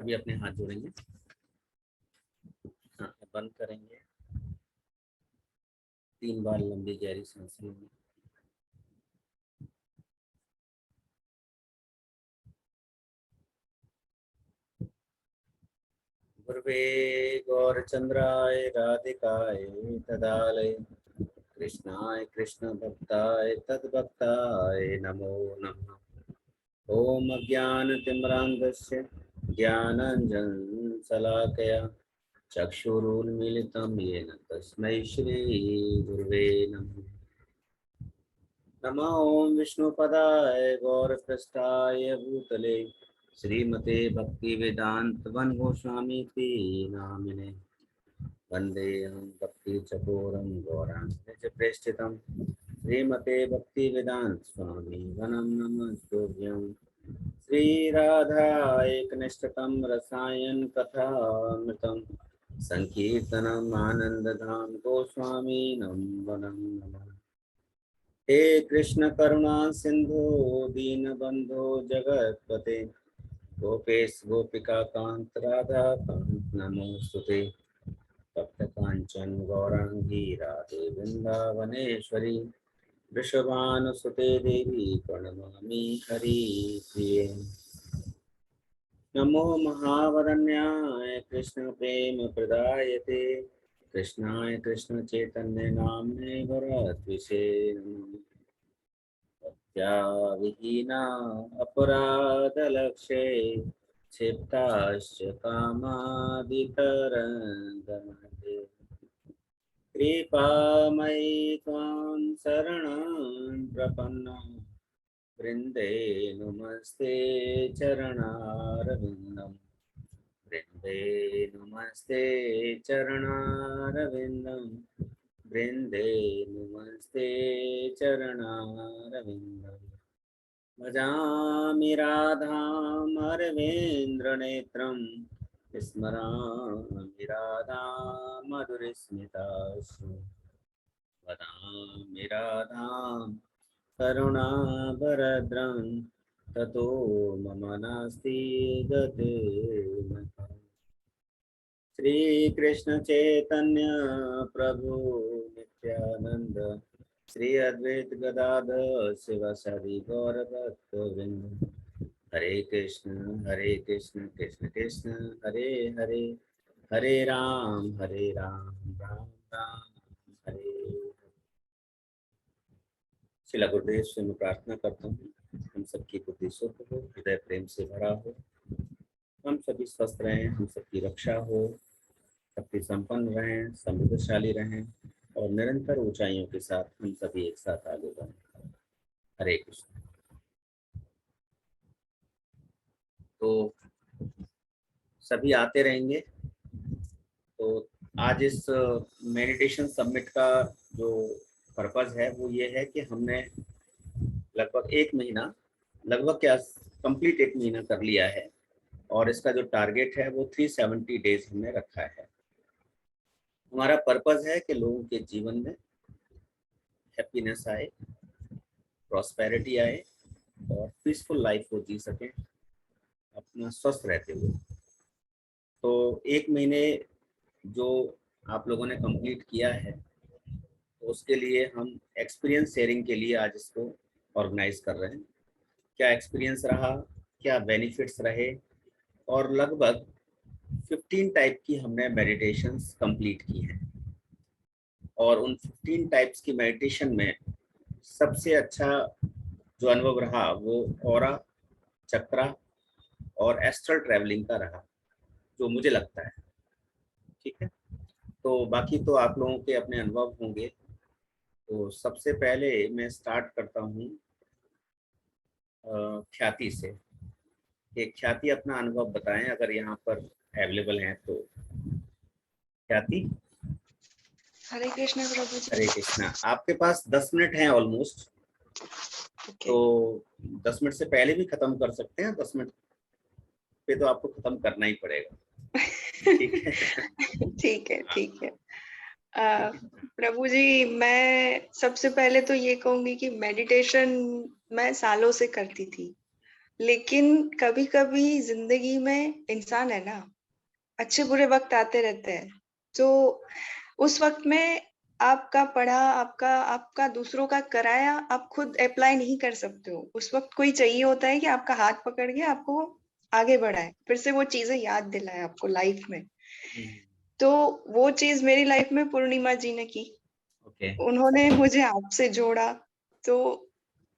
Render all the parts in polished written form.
अभी अपने हाथ जोड़ेंगे, हाँ, बंद करेंगे, 3 बार लंबी गहरी सांस लेंगे। गुरुवे गौरचंद्राय राधिकाय तदालय कृष्णाय कृष्ण भक्ताय तद्भक्ताय नमो नमः। ओम अज्ञानतिम्रान्धस्य ज्ञानाञ्जनशलाकया चक्षुरुन्मीलितं येन तस्मै श्रीगुरुवे नमः। नमः ओं विष्णुपदाय गौरपृष्ठाय भूतले श्रीमते भक्तिवेदांत वन गोस्वामी नामिने वन्देऽहं भक्तिचकोरं गौराङ्गज प्रेष्ठितं श्रीमते भक्तिवेदांत स्वामी वनं नमस्तुभ्यं। श्रीराधा एकनिष्ठतं रसायन कथामृतं संकीर्तनम् आनन्दधाम गोस्वामी वनं नमः। हे कृष्ण करुणा सिंधु दीनबंधो जगतपते गोपेश गोपिका कांत राधा कांत नमोस्तुते। तप्त कांचन गौरांगी राधे वृंदावनेश्वरी वृषभानुसुते देवी प्रणमामि हरिप्रिये। नमो महावरण्याय कृष्ण प्रेम प्रदायते कृष्णाय कृष्ण चैतन्य नाम्ने भरद्विषे विहीना अपराधलक्षे क्षिप्ताश्च कामादितरङ्गमते कृपामयि त्वां शरणं प्रपन्नं वृन्दे नमस्ते चरणारविन्दं वृन्दे नमस्ते चरणारविन्दं वृन्दे नमस्ते चरणारविन्दं। भजामि राधाम् अरविन्द्रनेत्रं स्मरामि राधाम् मधुरस्मितासु वदामि राधां करुणाभरद्रं ततो मम नास्ति गतिर्मतः। श्री कृष्ण चैतन्य प्रभु नित्यानंद श्री अद्वैत गदाधर शिवासादि गौर भक्तवृंद। हरे कृष्ण कृष्ण कृष्ण हरे हरे हरे राम राम राम हरे। श्रील गुरुदेव से मैं प्रार्थना करता हूँ हम सबकी बुद्धि शुद्ध हो, हृदय प्रेम से भरा हो, हम सभी स्वस्थ रहें, हम सबकी रक्षा हो, शक्ति संपन्न रहें, समृद्धशाली रहें और निरंतर ऊंचाइयों के साथ हम सभी एक साथ आगे बढ़ें। हरे कृष्ण। तो सभी आते रहेंगे। तो आज इस मेडिटेशन समिट का जो पर्पस है वो ये है कि हमने लगभग 1 महीना, लगभग क्या कंप्लीट 1 महीना कर लिया है और इसका जो टारगेट है वो 370 डेज हमने रखा है। हमारा पर्पस है कि लोगों के जीवन में हैप्पीनेस आए, प्रॉस्पेरिटी आए और पीसफुल लाइफ को जी सकें अपना स्वस्थ रहते हुए। तो 1 महीने जो आप लोगों ने कंप्लीट किया है तो उसके लिए हम एक्सपीरियंस शेयरिंग के लिए आज इसको ऑर्गेनाइज कर रहे हैं। क्या एक्सपीरियंस रहा, क्या बेनिफिट्स रहे, और लगभग 15 टाइप की हमने मेडिटेशंस कंप्लीट की हैं। और उन 15 टाइप्स की मेडिटेशन में सबसे अच्छा जो अनुभव रहा वो ऑरा, चक्रा और एस्ट्रल ट्रैवलिंग का रहा, जो मुझे लगता है। ठीक है, तो बाकी तो आप लोगों के अपने अनुभव होंगे। तो सबसे पहले मैं स्टार्ट करता हूँ ख्याति से। एक ख्याति अपना अनुभव बताएं अगर यहाँ पर अवेलेबल हैं तो। ख्याति। हरे कृष्ण प्रभु जी। हरे कृष्णा। आपके पास 10 मिनट हैं ऑलमोस्ट। तो 10 मिनट से पहले भी खत्म कर सकते हैं, 10 मिनट पे तो आपको खत्म करना ही पड़ेगा। ठीक है। ठीक है, ठीक है। प्रभु जी, मैं सबसे पहले तो ये कहूंगी कि मेडिटेशन मैं सालों से करती थी, लेकिन कभी कभी जिंदगी में इंसान है ना, अच्छे बुरे वक्त आते रहते हैं। तो उस वक्त में आपका पढ़ा, आपका आपका दूसरों का कराया आप खुद अप्लाई नहीं कर सकते हो। उस वक्त कोई चाहिए होता है कि आपका हाथ पकड़ के आपको आगे बढ़ाए, फिर से वो चीजें याद दिलाए आपको लाइफ में। तो वो चीज मेरी लाइफ में पूर्णिमा जी ने की। ओके। उन्होंने मुझे आपसे जोड़ा। तो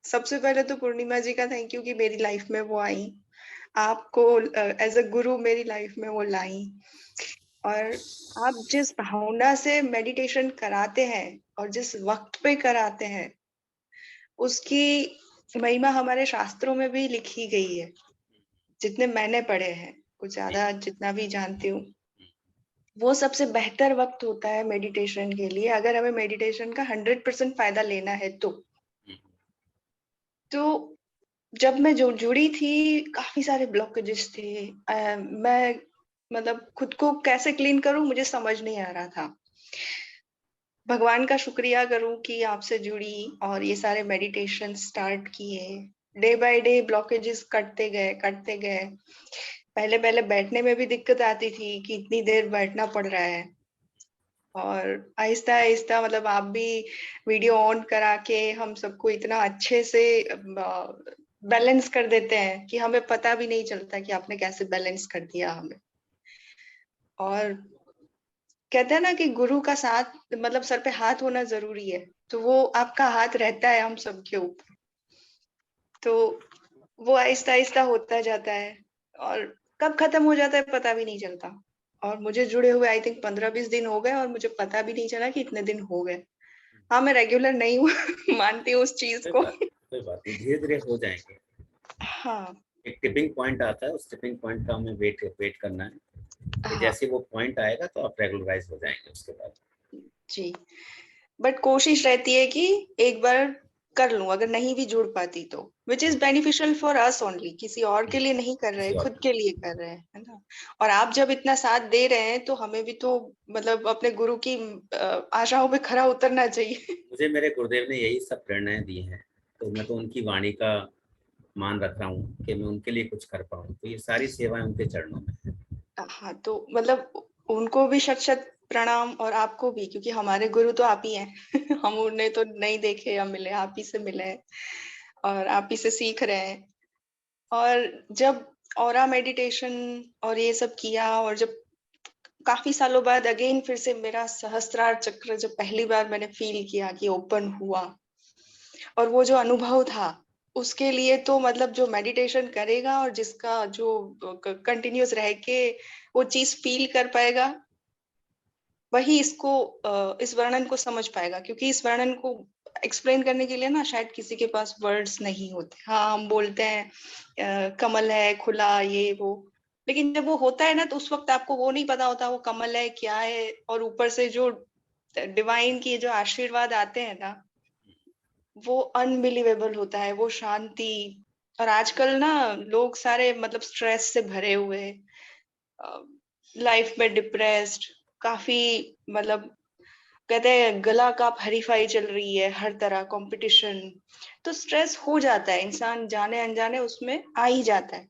सबसे पहले तो पूर्णिमा जी का थैंक यू कि मेरी लाइफ में वो आई, आपको एज अ गुरु मेरी लाइफ में वो लाई। और आप जिस भावना से मेडिटेशन कराते हैं और जिस वक्त पे कराते हैं, उसकी महिमा हमारे शास्त्रों में भी लिखी गई है, जितने मैंने पढ़े हैं, कुछ ज्यादा जितना भी जानती हूँ। वो सबसे बेहतर वक्त होता है मेडिटेशन के लिए, अगर हमें मेडिटेशन का 100% फायदा लेना है तो जब मैं जो जुड़ी थी, काफी सारे ब्लॉकेजेस थे। मैं मतलब खुद को कैसे क्लीन करूं मुझे समझ नहीं आ रहा था। भगवान का शुक्रिया करूं कि आपसे जुड़ी और ये सारे मेडिटेशन स्टार्ट किए। डे बाय डे ब्लॉकेजेस कटते गए। पहले पहले बैठने में भी दिक्कत आती थी कि इतनी देर बैठना पड़ रहा है। और आहिस्ता आहिस्ता मतलब आप भी वीडियो ऑन करा के हम सबको इतना अच्छे से बैलेंस कर देते हैं कि हमें पता भी नहीं चलता कि आपने कैसे बैलेंस कर दिया हमें। और कहते हैं ना कि गुरु का साथ मतलब सर पे हाथ होना जरूरी है, तो वो आपका हाथ रहता है हम सबके ऊपर। तो वो आहिस्ता आहिस्ता होता जाता है और कब खत्म हो जाता है पता भी नहीं चलता। और मुझे जुड़े हुए आई थिंक 15-20 दिन हो गए और मुझे पता भी नहीं चला कि इतने दिन हो गए। हाँ, मैं रेगुलर नहीं हूँ मानती हूँ उस चीज को। कोई बात नहीं, धीरे धीरे हो जाएंगे। हाँ एक टिपिंग पॉइंट आता है, उस टिपिंग पॉइंट का हमें वेट वेट करना है कि हाँ जैसे वो पॉइंट आएगा तो आप रेगुलराइज हो जाएंगे उसके बाद। जी। बट कोशिश रहती है कि एक बार कर लूं, अगर नहीं भी जुड़ पाती तो which is beneficial for us only, किसी और के लिए नहीं कर रहे, किसी और खुद के लिए कर रहे हैं, है ना। और आप जब इतना साथ दे रहे हैं तो हमें भी तो मतलब अपने गुरु की आशाओं पे खरा उतरना चाहिए। मुझे मेरे गुरुदेव ने यही सब प्रेरणाएं दी हैं, तो मैं तो उनकी वाणी का मान रख रहा हूँ कि मैं उनके लिए कुछ कर पाऊँ, तो ये सारी सेवाएं उनके चरणों में है। हाँ, तो मतलब उनको भी शत शत प्रणाम और आपको भी, क्योंकि हमारे गुरु तो आप ही हैं हम उन्हें तो नहीं देखे या मिले, आप ही से मिले हैं और आप ही से सीख रहे हैं। और जब ऑरा मेडिटेशन और ये सब किया और जब काफी सालों बाद अगेन फिर से मेरा सहस्त्रार चक्र जब पहली बार मैंने फील किया कि ओपन हुआ, और वो जो अनुभव था उसके लिए तो मतलब जो मेडिटेशन करेगा और जिसका जो कंटिन्यूस रह के वो चीज फील कर पाएगा, वही इसको इस वर्णन को समझ पाएगा। क्योंकि इस वर्णन को एक्सप्लेन करने के लिए ना शायद किसी के पास वर्ड्स नहीं होते। हाँ, हम बोलते हैं कमल है खुला ये वो, लेकिन जब वो होता है ना तो उस वक्त आपको वो नहीं पता होता वो कमल है क्या है। और ऊपर से जो डिवाइन की जो आशीर्वाद आते हैं ना, वो अनबिलीवेबल होता है, वो शांति। और आजकल ना लोग सारे मतलब स्ट्रेस से भरे हुए, लाइफ में डिप्रेस्ड, काफी मतलब कहते हैं गला का हरीफाई चल रही है, हर तरह कंपटीशन। तो स्ट्रेस हो जाता है, इंसान जाने अनजाने उसमें आ ही जाता है।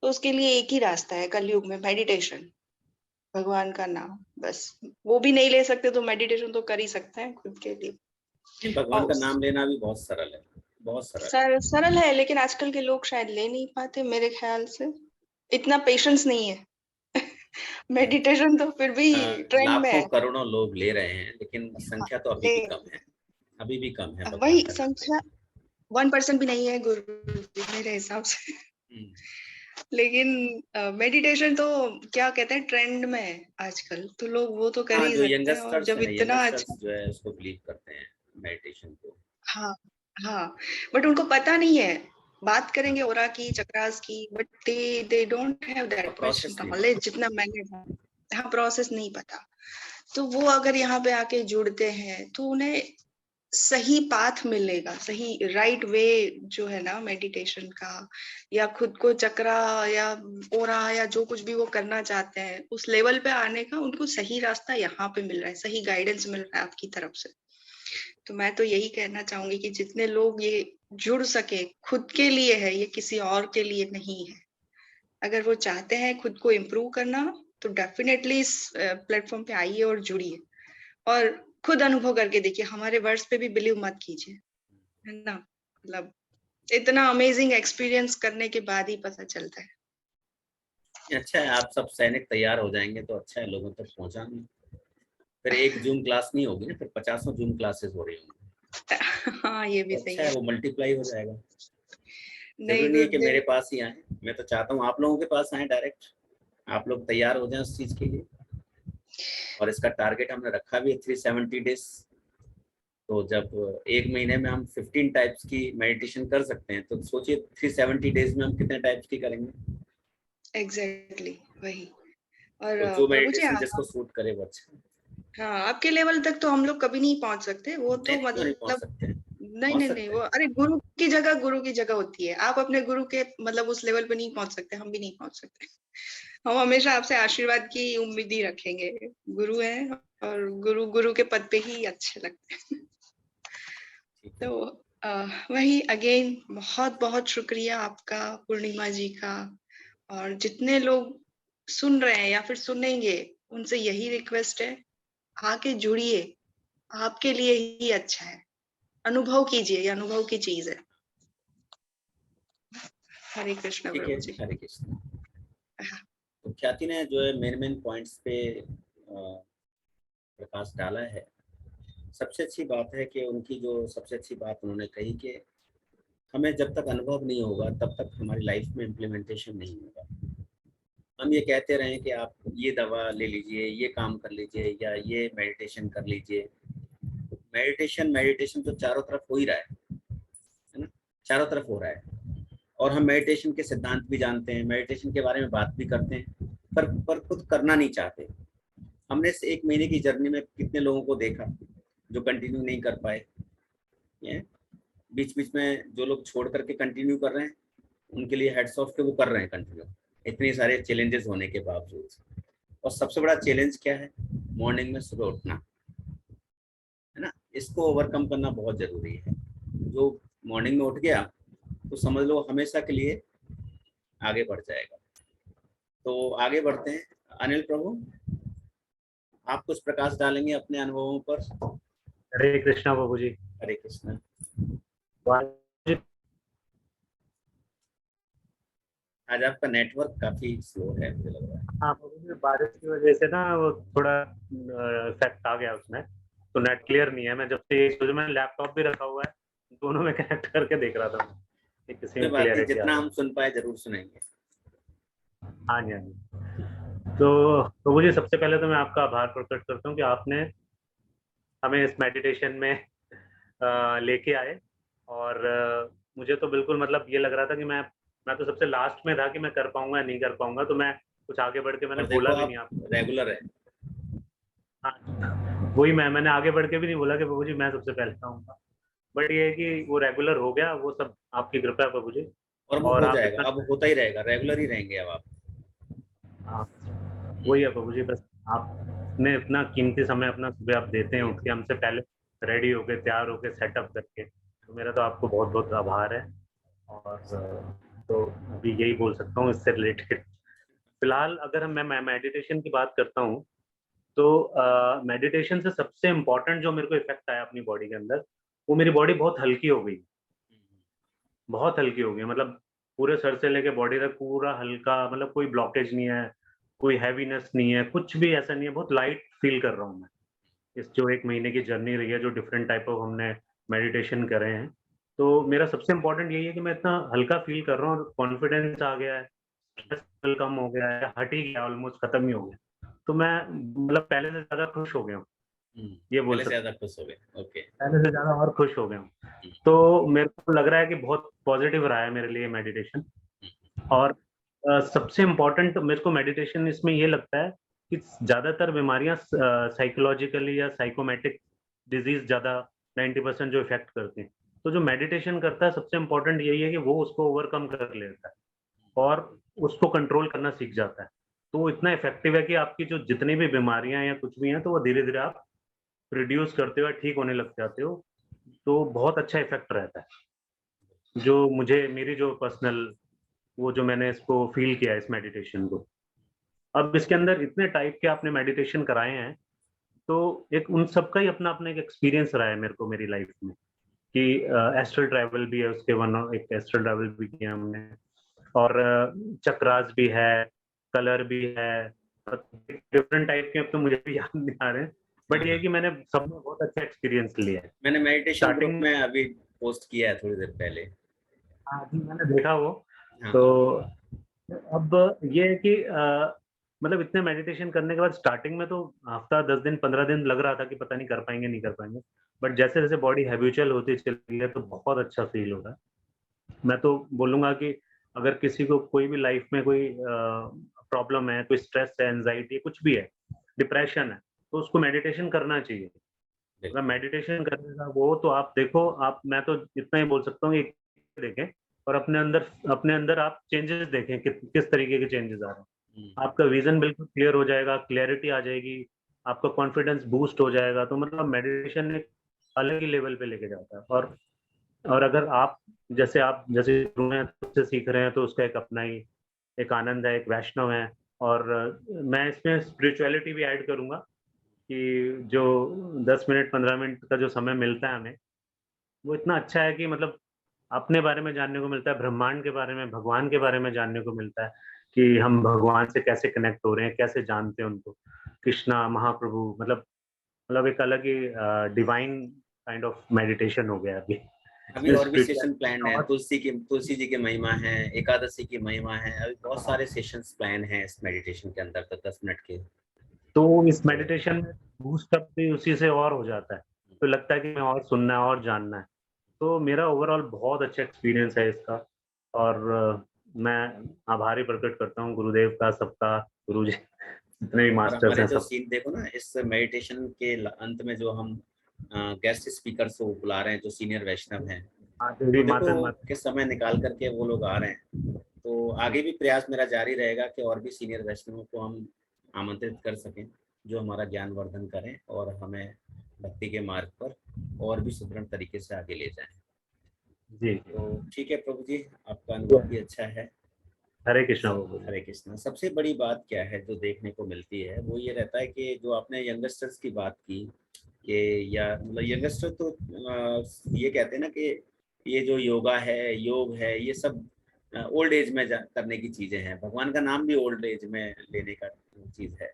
तो उसके लिए एक ही रास्ता है कलयुग में, मेडिटेशन, भगवान का नाम बस। वो भी नहीं ले सकते तो मेडिटेशन तो कर ही सकते हैं खुद के लिए। नहीं, भगवान और का नाम लेना भी बहुत सरल है, बहुत सरल है। सरल है, लेकिन आजकल के लोग शायद ले नहीं पाते मेरे ख्याल से, इतना पेशेंस नहीं है मेडिटेशन तो फिर भी ट्रेंड में लाखों है। करोड़ों लोग ले रहे हैं, लेकिन हाँ, संख्या तो अभी ले भी कम है, अभी भी कम है भगवान वही का नाम संख्या लेने 1% भी नहीं है गुरु जी मेरे हिसाब से। हम्म। लेकिन मेडिटेशन तो क्या कहते हैं ट्रेंड में है आजकल, तो लोग वो तो कर हाँ, ही जो सकते हैं। और यंगस्टर्स जब हैं, इतना यंगस्टर्स अच्छा, जो है उसको बिलीव करते हैं मेडिटेशन को। हाँ हाँ, बट उनको पता नहीं है। बात हाँ, करेंगे ओरा की चक्रास की, बट दे डोंट हैव और दैट मच प्रोसेस नहीं नॉलेज पता। जितना मैंने। हाँ, प्रोसेस नहीं पता। तो वो अगर यहाँ पे आके जुड़ते हैं तो उन्हें सही पाथ मिलेगा, सही राइट वे जो है ना मेडिटेशन का, या खुद को चक्रा या ओरा या जो कुछ भी वो करना चाहते हैं उस लेवल पे आने का, उनको सही रास्ता यहाँ पे मिल रहा है, सही गाइडेंस मिल रहा है आपकी तरफ से। तो मैं तो यही कहना चाहूंगी कि जितने लोग ये जुड़ सके, खुद के लिए है, ये किसी और के लिए नहीं है। अगर वो चाहते हैं खुद को इम्प्रूव करना, तो डेफिनेटली इस प्लेटफ़ॉर्म पे आइए और जुड़िए और खुद अनुभव करके देखिए, हमारे वर्ड्स पे भी बिलीव मत कीजिए, है ना? मतलब इतना अमेज़िंग एक्सपीरियंस करने के बाद ही पता चलता है। अच्छा है, आप सब सैनिक तैयार हो जाएँगे तो अच्छा है, लोगों तक पहुँचाना। फिर एक ज़ूम क्लास नहीं होगी ना, फिर 50 ज़ूम क्लासेस हो रही होंगी। हाँ, ये भी तो सही अच्छा है, है। वो मल्टीप्लाई हो जाएगा। नहीं ज़रूरी नहीं तो है कि मेरे पास ही आएँ, मैं तो चाहता हूँ आप लोगों के पास आएँ डायरेक्ट। आप लोग तैयार हो जाएँ उस चीज़ के लिए। और इसका टारगेट हमने रखा भी है 370 डेज़। तो जब 1 महीने में हम 15 टाइप्स की मेडिटेशन कर सकते हैं, तो सोचिए 370 डेज़ में हम कितने टाइप्स की करेंगे? एग्ज़ैक्टली वही। और तो जो प्रभु जी मेडिटेशन जिसको सूट करे वो अच्छा है। हाँ, आपके लेवल तक तो हम लोग कभी नहीं पहुँच सकते, वो नहीं, तो नहीं, क्यों नहीं पहुँच मतलब सकते हैं? नहीं, पहुँच नहीं, नहीं, सकते वो हैं। अरे गुरु की जगह होती है। आप अपने गुरु के मतलब उस लेवल पे नहीं पहुँच सकते, हम भी नहीं पहुँच सकते। हम हमेशा आपसे आशीर्वाद की उम्मीद ही रखेंगे। गुरु हैं और गुरु के पद पे ही अच्छे लगते हैं। ठीक है। तो वही अगेन बहुत-बहुत शुक्रिया आपका, पूर्णिमा जी का और जितने लोग सुन रहे हैं या फिर सुनेंगे, उनसे यही रिक्वेस्ट है, आके जुड़िए, आपके लिए ही अच्छा है। अनुभव कीजिए, ये अनुभव की चीज़ है। हरे कृष्ण ठीक है, प्रभु जी। हरे कृष्ण। हाँ, तो ख्याति ने जो है मेन पॉइंट्स पे प्रकाश डाला है। सबसे अच्छी बात है कि उनकी जो सबसे अच्छी बात उन्होंने कही कि हमें जब तक अनुभव नहीं होगा तब तक हमारी लाइफ में इम्प्लीमेंटेशन नहीं होगा। हम ये कहते रहें कि आप ये दवा ले लीजिए, ये काम कर लीजिए या ये मेडिटेशन कर लीजिए। मेडिटेशन तो चारों तरफ हो ही रहा है ना? चारों तरफ हो रहा है और हम मेडिटेशन के सिद्धांत भी जानते हैं, मेडिटेशन के बारे में बात भी करते हैं, पर खुद करना नहीं चाहते। हमने इस 1 महीने की जर्नी में कितने लोगों को देखा जो कंटिन्यू नहीं कर पाए। ये बीच-बीच में जो लोग छोड़ करके कंटिन्यू कर रहे हैं, उनके लिए हैट्स ऑफ कि वो कर रहे हैं कंटिन्यू, इतने सारे चैलेंजेस होने के बावजूद। और सबसे बड़ा चैलेंज क्या है? मॉर्निंग में सुबह उठना, है ना? इसको ओवरकम करना बहुत ज़रूरी है। जो मॉर्निंग में उठ गया, तो समझ लो हमेशा के लिए आगे बढ़ जाएगा। तो आगे बढ़ते हैं। अनिल प्रभु, आप कुछ प्रकाश डालेंगे अपने अनुभवों पर? हरे कृष्णा बाबू जी। हरे कृष्णा। आज आपका नेटवर्क काफ़ी स्लो है, मुझे लग रहा है। हाँ बाबू जी, बारिश की वजह से ना वो थोड़ा इफेक्ट आ गया उसमें, तो नेट क्लियर नहीं है। मैं जब से जो मैंने लैपटॉप भी रखा हुआ है, दोनों में कनेक्ट करके देख रहा था कि किसी कोई में बात नहीं, क्लियरिटी आ जितना रहा हम सुन पाए ज़रूर सुनेंगे। है। हाँ जी, हाँ जी। तो मुझे सबसे पहले तो मैं आपका आभार प्रकट करता हूँ कि आपने हमें इस मेडिटेशन में लेके आए। और मुझे तो बिल्कुल मतलब ये लग रहा था कि मैं तो सबसे लास्ट में था कि मैं कर पाऊंगा या नहीं कर पाऊंगा, तो मैं कुछ आगे बढ़ के मैंने और देखो बोला भी आप नहीं आपको। रेगुलर है। हाँ, वही मैंने आगे बढ़ के भी नहीं बोला कि बाबू जी मैं सबसे पहले आऊंगा। बट ये है कि वो रेगुलर हो गया, वो सब आपकी कृपा है बाबू जी। और वो और हो आप जाएगा, इतना अब होता ही रहेगा, रेगुलर ही रहेंगे अब आप। हाँ, वही है बाबू जी, बस आपने इतना कीमती समय अपना सुबह आप देते हैं, उठ के हमसे पहले रेडी होके तैयार होके सेटअप करके, तो मेरा तो आपको बहुत बहुत आभार है। और तो अभी यही बोल सकता हूँ इससे रिलेटेड। फिलहाल अगर मैं मेडिटेशन की बात करता हूँ, तो मेडिटेशन से सबसे इम्पोर्टेंट जो मेरे को इफेक्ट आया अपनी बॉडी के अंदर, वो मेरी बॉडी बहुत हल्की हो गई। बहुत हल्की हो गई, मतलब पूरे सर से लेके बॉडी तक पूरा हल्का, मतलब कोई ब्लॉकेज नहीं है, कोई हैवीनेस नहीं है, कुछ भी ऐसा नहीं है, बहुत लाइट फील कर रहा हूँ मैं। इस जो 1 महीने की जर्नी रही है, जो डिफरेंट टाइप ऑफ हमने मेडिटेशन करे हैं, तो मेरा सबसे इम्पोर्टेंट यही है कि मैं इतना हल्का फील कर रहा हूँ और कॉन्फिडेंस आ गया है, स्ट्रेस लेवल कम हो गया है, हट ही गया, ऑलमोस्ट खत्म ही हो गया। तो मैं मतलब पहले से ज़्यादा खुश हो गया हूँ, ये बोल पहले से सकता ज़्यादा खुश हो गए। ओके। हूँ। पहले से ज़्यादा और खुश हो गया हूँ। तो मेरे को लग रहा है कि बहुत पॉजिटिव रहा है मेरे लिए मेडिटेशन। और सबसे इम्पोर्टेंट मेरे को मेडिटेशन इसमें ये लगता है कि ज़्यादातर बीमारियाँ साइकोलॉजिकली या साइकोमेटिक डिजीज़ ज़्यादा 90% जो इफ़ेक्ट करती हैं। तो जो मेडिटेशन करता है सबसे इम्पोर्टेंट यही है कि वो उसको ओवरकम कर लेता है और उसको कंट्रोल करना सीख जाता है। तो वो इतना इफ़ेक्टिव है कि आपकी जो जितनी भी बीमारियाँ या कुछ भी हैं, तो वो धीरे-धीरे आप रिड्यूस करते हो, ठीक होने लग जाते हो। तो बहुत अच्छा इफ़ेक्ट रहता है। जो मुझे मेरी जो पर्सनल वो जो मैंने इसको फील किया इस मेडिटेशन को। अब इसके अंदर इतने टाइप के आपने मेडिटेशन कराए हैं, तो एक उन सबका ही अपना-अपना एक एक्सपीरियंस रहा है मेरे को मेरी लाइफ में कि एस्ट्रल ट्रैवल भी है उसके वन एक एस्ट्रल ट्रैवल भी किया हमने और चक्रास भी है, कलर भी है, डिफरेंट टाइप के अब तो मुझे भी याद नहीं आ रहे हैं, बट ये है कि मैंने सब में बहुत अच्छा एक्सपीरियंस लिया है। मैंने मेडिटेशन ग्रुप स्टार्टिंग में अभी पोस्ट किया है थोड़ी देर पहले। हाँ जी, मैंने देखा वो। हाँ तो अब ये है कि मतलब इतने मेडिटेशन करने के बाद स्टार्टिंग में तो हफ्ता 10 दिन 15 दिन लग रहा था कि पता नहीं कर पाएँगे, नहीं कर पाएँगे। बट जैसे-जैसे बॉडी हैबिचुअल होती चली है तो बहुत अच्छा फ़ील हो रहा है। मैं तो बोलूँगा कि अगर किसी को कोई भी लाइफ़ में कोई प्रॉब्लम है, कोई स्ट्रेस है, एंग्ज़ायटी है, कुछ भी है, डिप्रेशन है, तो उसको मेडिटेशन करना चाहिए। अगर मेडिटेशन करेगा वो तो आप देखो आप मैं तो इतना ही बोल सकता हूँ कि देखें और अपने अंदर आप चेंजेस देखें कि किस तरीके के चेंजेस आ रहे हैं। आपका विज़न बिल्कुल क्लियर हो जाएगा, क्लैरिटी आ जाएगी, आपका कॉन्फिडेंस बूस्ट हो जाएगा, तो मतलब मेडिटेशन एक अलग ही लेवल पे लेके जाता है और अगर आप जैसे शुरू में से सीख रहे हैं तो उसका एक अपना ही एक आनंद है, एक वैष्णव है और मैं इसमें स्पिरिचुअलिटी भी ऐड करूँगा कि जो 10 मिनट 15 मिनट का जो समय मिलता है हमें, वो इतना अच्छा है कि मतलब अपने बारे में जानने को मिलता है, ब्रह्मांड के बारे में, भगवान के बारे में जानने को मिलता है कि हम भगवान से कैसे कनेक्ट हो रहे हैं, कैसे जानते हैं उनको। कृष्णा, महाप्रभु मतलब एक अलग ही डिवाइन काइंड ऑफ मेडिटेशन हो गया अभी। अभी इसमें और भी सेशन प्लान है, स्पिरिचुअलिटी तुलसी जी की महिमा है, एकादशी की महिमा है, अभी बहुत सारे सेशंस प्लान हैं इस मेडिटेशन के अंदर, तो 10 मिनट के। तो इस मेडिटेशन में बूस्ट अप भी उसी से और हो जाता है। तो लगता है कि मैं और सुनना है और जानना है। तो मेरा ओवरऑल बहुत अच्छा एक्सपीरियंस है इसका और मैं आभारी प्रकट करता हूँ गुरुदेव का, सबका, गुरुजी जितने भी और मास्टर्स हमारे हैं जो सब। सीन देखो ना, इस मेडिटेशन के अंत में जो हम गेस्ट स्पीकर को बुला रहे हैं, जो सीनियर वैष्णव हैं, हाँ, तो देवी देखो माता के समय निकाल करके वो लोग आ रहे हैं। तो आगे भी प्रयास मेरा जारी रहेगा कि और भी सीनियर वैष्णवों को हम आमंत्रित कर सकें, जो हमारा ज्ञान वर्धन करें और हमें भक्ति के मार्ग पर और भी सुदृढ़ तरीके से आगे ले जाएं। जी। तो ठीक है प्रभु जी, आपका अनुभव भी अच्छा है। हरे कृष्णा बाबू। हरे कृष्णा। सबसे बड़ी बात क्या है जो देखने को मिलती है, वो ये रहता है कि जो आपने यंगस्टर्स की बात की कि या मतलब यंगस्टर तो ये कहते हैं ना कि ये जो योगा है, योग है, ये सब ओल्ड एज में करने की चीजें हैं। भगवान का नाम भी ओल्ड एज में लेने का चीज है,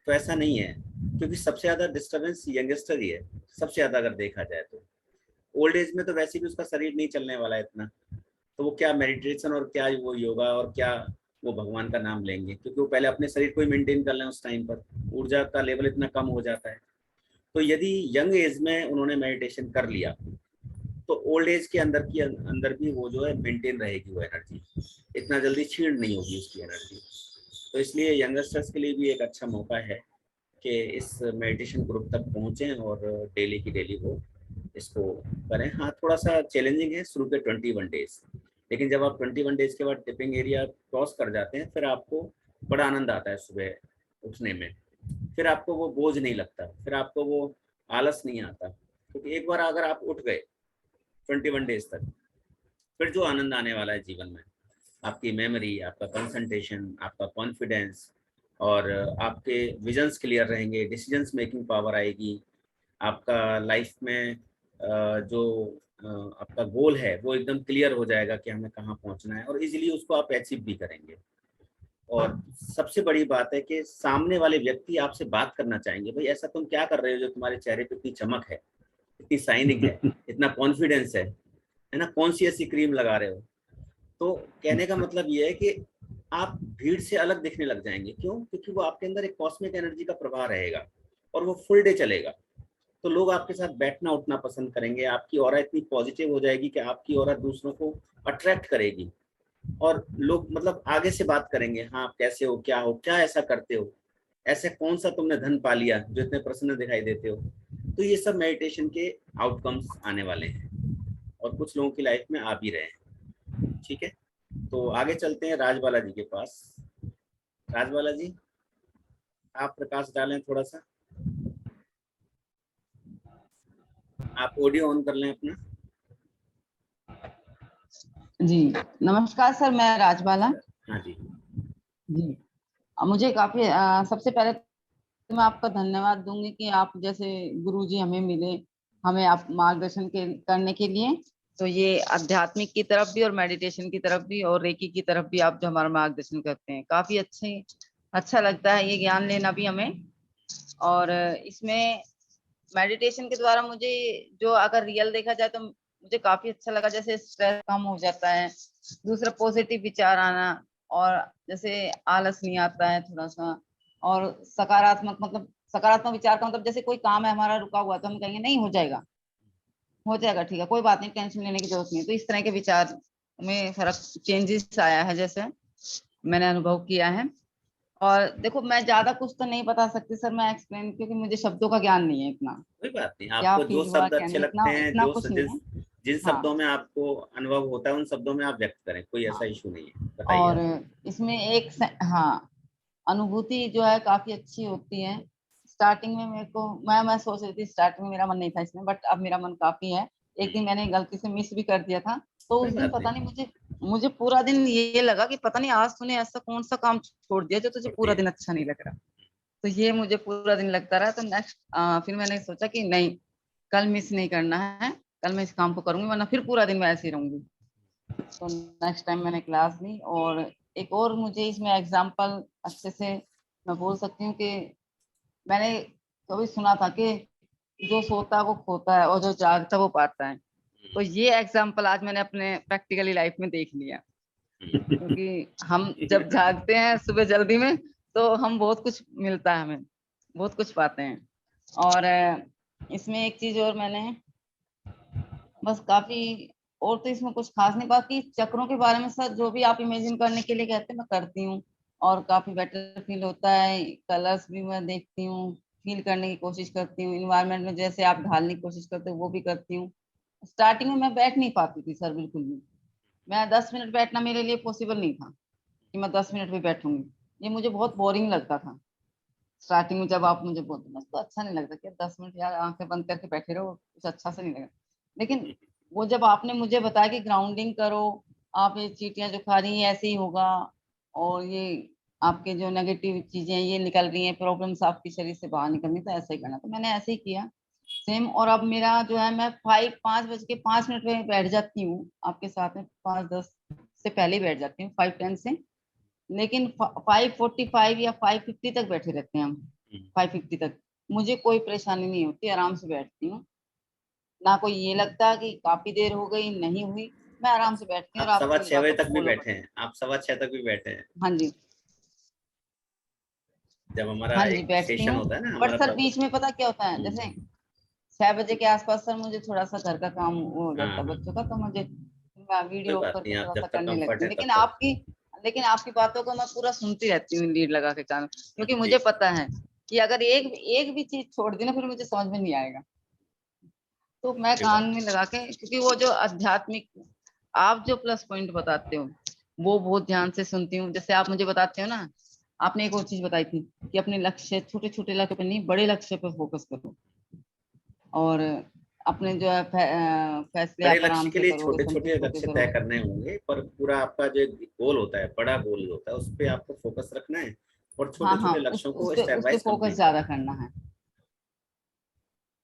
तो ऐसा नहीं है, क्योंकि सबसे ज्यादा डिस्टर्बेंस यंगस्टर ही है, सबसे ज्यादा अगर देखा जाए तो। ओल्ड एज में तो वैसे भी उसका शरीर नहीं चलने वाला है इतना, तो वो क्या मेडिटेशन और क्या वो योगा और क्या वो भगवान का नाम लेंगे, क्योंकि वो पहले अपने शरीर को ही मेंटेन कर लें। उस टाइम पर ऊर्जा का लेवल इतना कम हो जाता है। तो यदि यंग एज में उन्होंने मेडिटेशन कर लिया, तो ओल्ड एज के अंदर भी वो जो है मेंटेन रहेगी वो एनर्जी, इतना जल्दी छीण नहीं होगी उसकी एनर्जी। तो इसलिए यंगस्टर्स के लिए भी एक अच्छा मौका है कि इस मेडिटेशन ग्रुप तक पहुँचें और डेली की डेली वो इसको करें। हाँ, थोड़ा सा चैलेंजिंग है शुरू के 21 डेज, लेकिन जब आप 21 डेज के बाद टिपिंग एरिया क्रॉस कर जाते हैं, फिर आपको बड़ा आनंद आता है सुबह उठने में। फिर आपको वो बोझ नहीं लगता, फिर आपको वो आलस नहीं आता, क्योंकि एक बार अगर आप उठ गए 21 डेज तक, फिर जो आनंद आने वाला है जीवन में, आपकी मेमोरी, आपका कंसंट्रेशन, आपका कॉन्फिडेंस और आपके विजन्स क्लियर रहेंगे, डिसीजंस मेकिंग पावर आएगी, आपका लाइफ में जो आपका गोल है वो एकदम क्लियर हो जाएगा कि हमें कहाँ पहुँचना है, और इजीली उसको आप अचीव भी करेंगे। और सबसे बड़ी बात है कि सामने वाले व्यक्ति आपसे बात करना चाहेंगे, भाई ऐसा तुम क्या कर रहे हो जो तुम्हारे चेहरे पे इतनी चमक है, इतनी शाइनिंग है, इतना कॉन्फिडेंस है ना, कौन सी ऐसी क्रीम लगा रहे हो। तो कहने का मतलब ये है कि आप भीड़ से अलग दिखने लग जाएंगे। क्यों? क्योंकि वो आपके अंदर एक कॉस्मिक एनर्जी का प्रवाह रहेगा और वो फुल डे चलेगा। तो लोग आपके साथ बैठना उठना पसंद करेंगे, आपकी ऑरा इतनी पॉजिटिव हो जाएगी कि आपकी ऑरा दूसरों को अट्रैक्ट करेगी और लोग मतलब आगे से बात करेंगे, हाँ आप कैसे हो, क्या ऐसा करते हो, ऐसे कौन सा तुमने धन पा लिया जो इतने प्रसन्न दिखाई देते हो। तो ये सब मेडिटेशन के आउटकम्स आने वाले हैं और कुछ लोगों की लाइफ में आ भी रहे हैं। ठीक है, तो आगे चलते हैं राजबाला जी के पास। राजबाला जी, आप प्रकाश डालें थोड़ा सा, आप ऑडियो ऑन कर लें अपना। जी नमस्कार सर, मैं राजबाला। हाँ जी। जी मुझे काफी सबसे पहले तो मैं आपका धन्यवाद दूंगी कि आप जैसे गुरुजी हमें मिले, हमें आप मार्गदर्शन करने के लिए। तो ये आध्यात्मिक की तरफ भी और मेडिटेशन की तरफ भी और रेकी की तरफ भी आप जो हमारा मार्गदर्शन करते हैं, काफी अच्छा लगता है ये ज्ञान लेना भी हमें। और इसमें मेडिटेशन के द्वारा मुझे जो अगर रियल देखा जाए तो मुझे काफी अच्छा लगा, जैसे स्ट्रेस कम हो जाता है, दूसरा पॉजिटिव विचार आना, और जैसे आलस नहीं आता है थोड़ा सा, और सकारात्मक मतलब सकारात्मक विचार का मतलब जैसे कोई काम है हमारा रुका हुआ तो हम कहेंगे नहीं हो जाएगा ठीक है, कोई बात नहीं, टेंशन लेने की जरूरत नहीं। तो इस तरह के विचार में फर्क चेंजेस आया है, जैसे मैंने अनुभव किया है। और देखो मैं ज्यादा कुछ तो नहीं बता सकती सर, मैं एक्सप्लेन, क्योंकि मुझे शब्दों का ज्ञान नहीं है इतना, कोई बात नहीं, क्या आपको जो फील हुआ शब्द क्या अच्छे नहीं, लगते इतना हैं, इतना कुछ नहीं है। जिन हाँ, शब्दों में आपको अनुभव होता है उन शब्दों में आप व्यक्त करें, कोई ऐसा हाँ। इशू नहीं है, बताइए और आप। इसमें हाँ, अनुभूति जो है काफी अच्छी होती है। स्टार्टिंग में मेरे को मैं सोच रही थी, स्टार्टिंग में मेरा मन नहीं था इसमें, बट अब मेरा मन काफी है। एक दिन मैंने गलती से मिस भी कर दिया था, तो कोई उस दिन बात पता नहीं, नहीं मुझे पूरा दिन ये लगा कि पता नहीं आज तूने ऐसा कौन सा काम छोड़ दिया जो तुझे छोड़ पूरा दिए। दिन अच्छा नहीं लग रहा। तो ये मुझे पूरा दिन लगता रहा। तो नेक्स्ट फिर मैंने सोचा कि नहीं, कल मिस नहीं करना है, कल मैं इस काम को करूंगी, वरना फिर पूरा दिन मैं ऐसे ही रहूंगी। तो नेक्स्ट टाइम मैंने क्लास ली। और एक और मुझे इसमें एग्जांपल अच्छे से मैं बोल सकती हूँ कि मैंने कभी सुना था कि जो सोता है वो खोता है और जो जागता है वो पाता है। तो ये एग्जांपल आज मैंने अपने प्रैक्टिकली लाइफ में देख लिया, क्योंकि हम जब जागते हैं सुबह जल्दी में तो हम बहुत कुछ मिलता है, हमें बहुत कुछ पाते हैं। और इसमें एक चीज और मैंने बस काफी, और तो इसमें कुछ खास नहीं, बाकी चक्रों के बारे में सर जो भी आप इमेजिन करने के लिए कहते हैं मैं करती हूँ, और काफी बेटर फील होता है। कलर्स भी मैं देखती हूँ, फील करने की कोशिश करती हूँ, इन्वायरमेंट में जैसे आप ढालने की कोशिश करते हो वो भी करती हूँ। स्टार्टिंग में मैं बैठ नहीं पाती थी सर, बिल्कुल भी। मैं 10 मिनट बैठना मेरे लिए पॉसिबल नहीं था कि मैं 10 मिनट भी बैठूंगी, ये मुझे बहुत बोरिंग लगता था स्टार्टिंग में। जब आप मुझे बोलते ना तो अच्छा नहीं लगता कि 10 मिनट यार आंखें बंद करके बैठे रहो, कुछ अच्छा से नहीं लगा। लेकिन वो जब आपने मुझे बताया कि ग्राउंडिंग करो, आप ये चींटियां जो खा रही हैं ऐसे ही होगा, और ये आपके जो नेगेटिव चीजें हैं ये निकल रही हैं, प्रॉब्लम्स आपके शरीर से बाहर निकलनी, तो ऐसे ही करना। तो मैंने ऐसे ही किया सेम। और अब मेरा जो है, मैं 5:05 में बैठ जाती हूँ आपके साथ में, 5:10 से पहले ही बैठ जाती हूँ, 5:10 से। लेकिन 5:45 या 5:50 तक बैठे रहते हैं हम, 5:50 तक मुझे कोई परेशानी नहीं होती, आराम से बैठती हूँ। ना कोई ये लगता कि काफी देर हो गई, नहीं हुई, मैं आराम से बैठती हूँ आप और सवा आपकी 6 बात बजे को तक भी फॉलो बैठे करती हैं, आप 6:15 तक भी बैठे हैं हूँ। हाँ जी, जब हमारा हाँ जी एक बैठती सेशन हूँ। होता है ना बट हमारा सर बीच में पता क्या होता है, हम्म, जैसे 6 बजे के आसपास सर मुझे थोड़ा सा घर का काम वो हो हाँ जाता है हाँ, बच्चों का, तो मुझे कोई वीडियो ऑफ बात नहीं, करके आप थोड़ा सा जब तक करने कंफर्ट लगती है हूँ। तब लेकिन तक। आपकी बातों को मैं पूरा सुनती रहती हूँ लीड लगा के कान, क्योंकि मुझे जी पता है कि अगर एक भी चीज छोड़ दी ना फिर मुझे समझ में नहीं आएगा। तो मैं कोई कान बात में लगा के, क्योंकि वो जो आध्यात्मिक आप जो प्लस पॉइंट बताते हो वो बहुत ध्यान से सुनती हूँ। जैसे आप मुझे बताते हो ना, आपने एक और चीज बताई थी कि अपने लक्ष्य, छोटे छोटे लक्ष्य पे नहीं बड़े लक्ष्य पे फोकस करो, और अपने जो है फैसले बड़े आप लक्ष्य आराम के से लिए करोगे, छोटे छोटे संतुष्ट होके लक्ष्य तय करोगे। करने होंगे, पर पूरा आपका जो गोल होता है, बड़ा गोल होता है, उस पे आपको फोकस रखना है और हाँ छोटे हाँ, छोटे लक्ष्यों को स्टेप उस पे वाइज फोकस कंप्लीट ज्यादा करना है। करना है।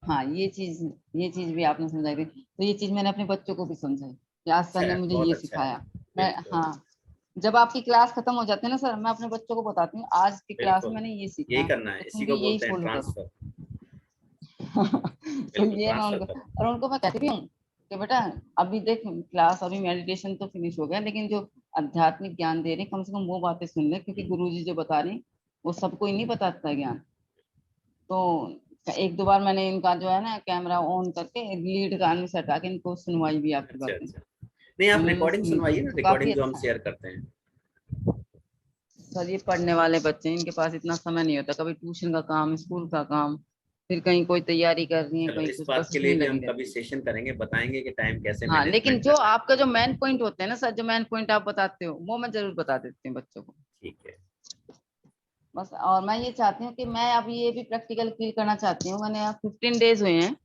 हाँ ये चीज भी आपने समझाई थी, तो ये चीज मैंने अपने बच्चों को भी समझाई कि आज सर अच्छा ने है, मुझे बहुत ये अच्छा है। सिखाया। मैं बिल्कुल हाँ, जब आपकी क्लास खत्म हो जाती है ना सर, मैं अपने बच्चों को बताती हूँ आज की क्लास में बिल्कुल, मैंने ये यही सीखा, करना है, तो इसी तुम भी को यही बोलते हैं फॉलो करो। ट्रांसफर। तो बिल्कुल ये मैं ट्रांसफर उनको, करो। और उनको मैं कहती भी हूँ कि बेटा अभी देख क्लास, अभी मेडिटेशन तो फिनिश हो गया, लेकिन जो आध्यात्मिक ज्ञान दे रहे हैं कम से कम वो बातें सुन ले, क्योंकि गुरुजी जो बता रहे हैं वो सबको ही नहीं बताता ज्ञान। तो एक दो बार मैंने इनका जो है ना कैमरा ऑन करके लीड कान से हटा के इनको सुनवाई भी आपकी अच्छा बातें, अच्छा, नहीं आप उन्होंने रिकॉर्डिंग सुनी भी, सुनवाइए ना, तो काफी रिकॉर्डिंग जो हम अच्छा है। शेयर करते हैं। सर ये पढ़ने वाले बच्चे हैं, इनके पास इतना समय नहीं होता, कभी ट्यूशन का काम, स्कूल का काम, फिर कहीं कोई तैयारी कर रही है, चलो कहीं इस कुछ, बात बस के लिए इसमें भी लगी हम कभी रहती है। सेशन करेंगे, बताएंगे कि टाइम कैसे हाँ, लेकिन मैनेजमेंट जो करना है। आपका जो मेन पॉइंट होते हैं ना सर, जो मेन पॉइंट आप बताते हो वो मैं जरूर बता देती हूँ बच्चों को। ठीक है। बस, और मैं ये चाहती हूँ कि मैं अभी ये भी प्रैक्टिकल फील करना चाहती हूँ। मैंने 15 डेज हुए हैं,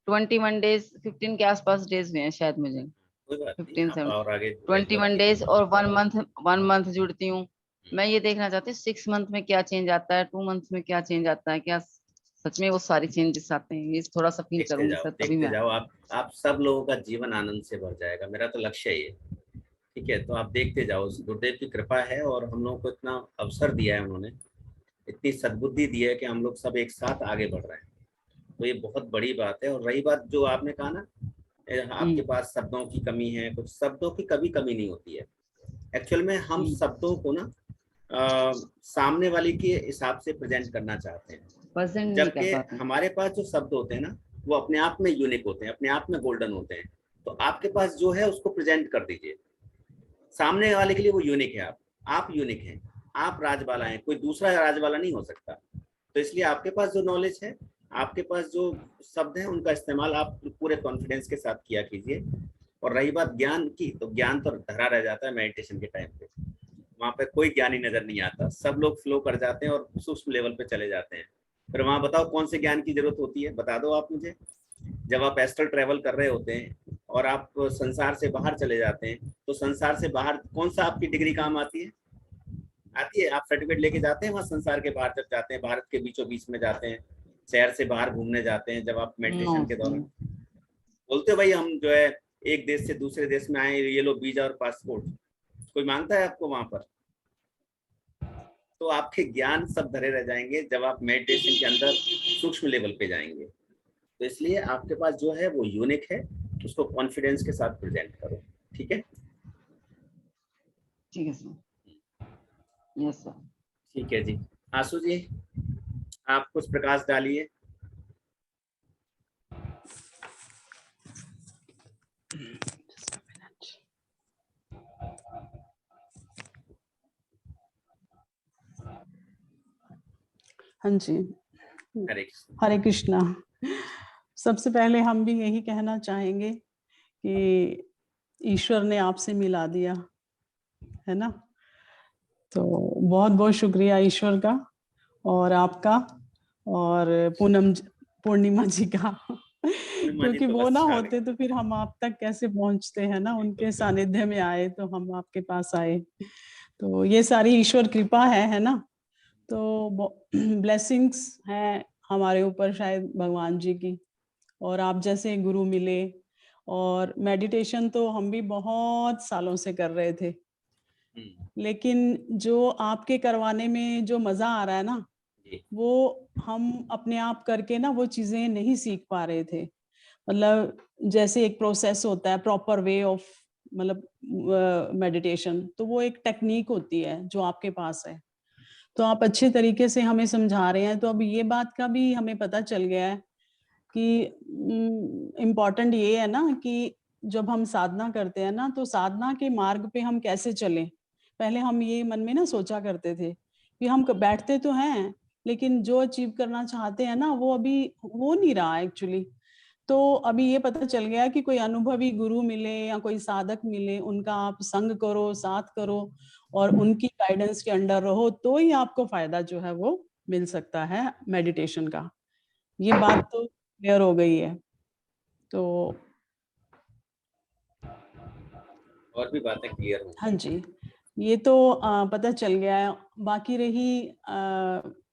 21 डेज 15 के आसपास डेज हुए हैं शायद मुझे। कोई बात नहीं, 15 आप 7 और आगे 21 डेज और 1 मंथ जुड़ती हूँ। मैं ये देखना चाहती हूँ 6 मंथ में क्या चेंज आता है, 2 मंथ में क्या चेंज आता है, क्या सच में वो सारी चेंजेस आते हैं, ये थोड़ा सा फील देखते करूंगी जाओ सर तभी देखते मैं। जाओ, आप सब लोगों का जीवन आनंद से भर जाएगा, मेरा तो लक्ष्य है ये। ठीक है, तो आप देखते जाओ, गुरुदेव की कृपा है और हम लोगों को इतना अवसर दिया है उन्होंने, इतनी सद्बुद्धि दी है कि हम लोग सब एक साथ आगे बढ़ रहे हैं, तो ये बहुत बड़ी बात है। और रही बात जो आपने कहा ना, आपके पास शब्दों की कमी है, कुछ शब्दों की कभी कमी नहीं होती है। एक्चुअल में हम शब्दों को ना सामने वाले के हिसाब से प्रेजेंट करना चाहते हैं, प्रेजेंट नहीं जबकि कर पाते। हमारे पास जो शब्द होते हैं ना, वो अपने आप में यूनिक होते हैं, अपने आप में गोल्डन होते हैं। तो आपके पास जो है उसको प्रेजेंट कर दीजिए, सामने वाले के लिए वो यूनिक है। आप यूनिक हैं, आप राजबाला हैं, कोई दूसरा राजबाला नहीं हो सकता। तो इसलिए आपके पास जो नॉलेज है, आपके पास जो शब्द हैं, उनका इस्तेमाल आप पूरे कॉन्फिडेंस के साथ किया कीजिए। और रही बात ज्ञान की, तो ज्ञान तो धरा रह जाता है मेडिटेशन के टाइम पे, वहां पे कोई ज्ञान ही नजर नहीं आता, सब लोग फ्लो कर जाते हैं और सूक्ष्म लेवल पे चले जाते हैं। फिर वहां बताओ कौन से ज्ञान की जरूरत होती है, बता दो आप मुझे। जब आप एस्ट्रल ट्रेवल कर रहे होते हैं और आप संसार से बाहर चले जाते हैं, तो संसार से बाहर कौन सा आपकी डिग्री काम आती है? आती है, आप सर्टिफिकेट लेके जाते हैं वहां संसार के बाहर, जब जाते हैं भारत के बीचों बीच में जाते हैं, शहर से बाहर घूमने जाते हैं, जब आप मेडिटेशन के दौरान बोलते हो भाई हम जो है एक देश से दूसरे देश में आए, ये लो वीजा और पासपोर्ट, कोई मांगता है आपको वहां पर? तो आपके ज्ञान सब धरे रह जाएंगे जब आप मेडिटेशन के अंदर सूक्ष्म लेवल पे जाएंगे। तो इसलिए आपके पास जो है वो यूनिक है, उसको कॉन्फिडेंस के साथ प्रेजेंट करो। ठीक है, ठीक है सर। Yes sir. ठीक है जी। आशु जी, आप कुछ प्रकाश डालिए। हाँ जी, हरे कृष्णा। सबसे पहले हम भी यही कहना चाहेंगे कि ईश्वर ने आपसे मिला दिया है ना, तो बहुत बहुत शुक्रिया ईश्वर का और आपका और पूर्णिमा जी का क्योंकि वो ना होते तो फिर हम आप तक कैसे पहुंचते हैं ना, उनके सानिध्य में आए तो हम आपके पास आए, तो ये सारी ईश्वर कृपा है ना। तो ब्लेसिंग्स हैं हमारे ऊपर शायद भगवान जी की, और आप जैसे गुरु मिले। और मेडिटेशन तो हम भी बहुत सालों से कर रहे थे, लेकिन जो आपके करवाने में जो मजा आ रहा है ना, वो हम अपने आप करके ना वो चीजें नहीं सीख पा रहे थे। मतलब जैसे एक प्रोसेस होता है, प्रॉपर वे ऑफ मतलब मेडिटेशन, तो वो एक टेक्निक होती है जो आपके पास है, तो आप अच्छे तरीके से हमें समझा रहे हैं। तो अब ये बात का भी हमें पता चल गया है कि इम्पोर्टेंट ये है ना कि जब हम साधना करते हैं ना, तो साधना के मार्ग पे हम कैसे चलें। पहले हम ये मन में ना सोचा करते थे कि हम बैठते तो हैं, लेकिन जो अचीव करना चाहते हैं ना वो अभी हो नहीं रहा एक्चुअली। तो अभी ये पता चल गया कि कोई अनुभवी गुरु मिले या कोई साधक मिले, उनका आप संग करो, साथ करो और उनकी गाइडेंस के अंडर रहो, तो ही आपको फायदा जो है वो मिल सकता है मेडिटेशन का। ये बात तो क्लियर हो गई है। तो और भी बातें क्लियर हो। हाँ जी, ये तो पता चल गया है। बाकी रही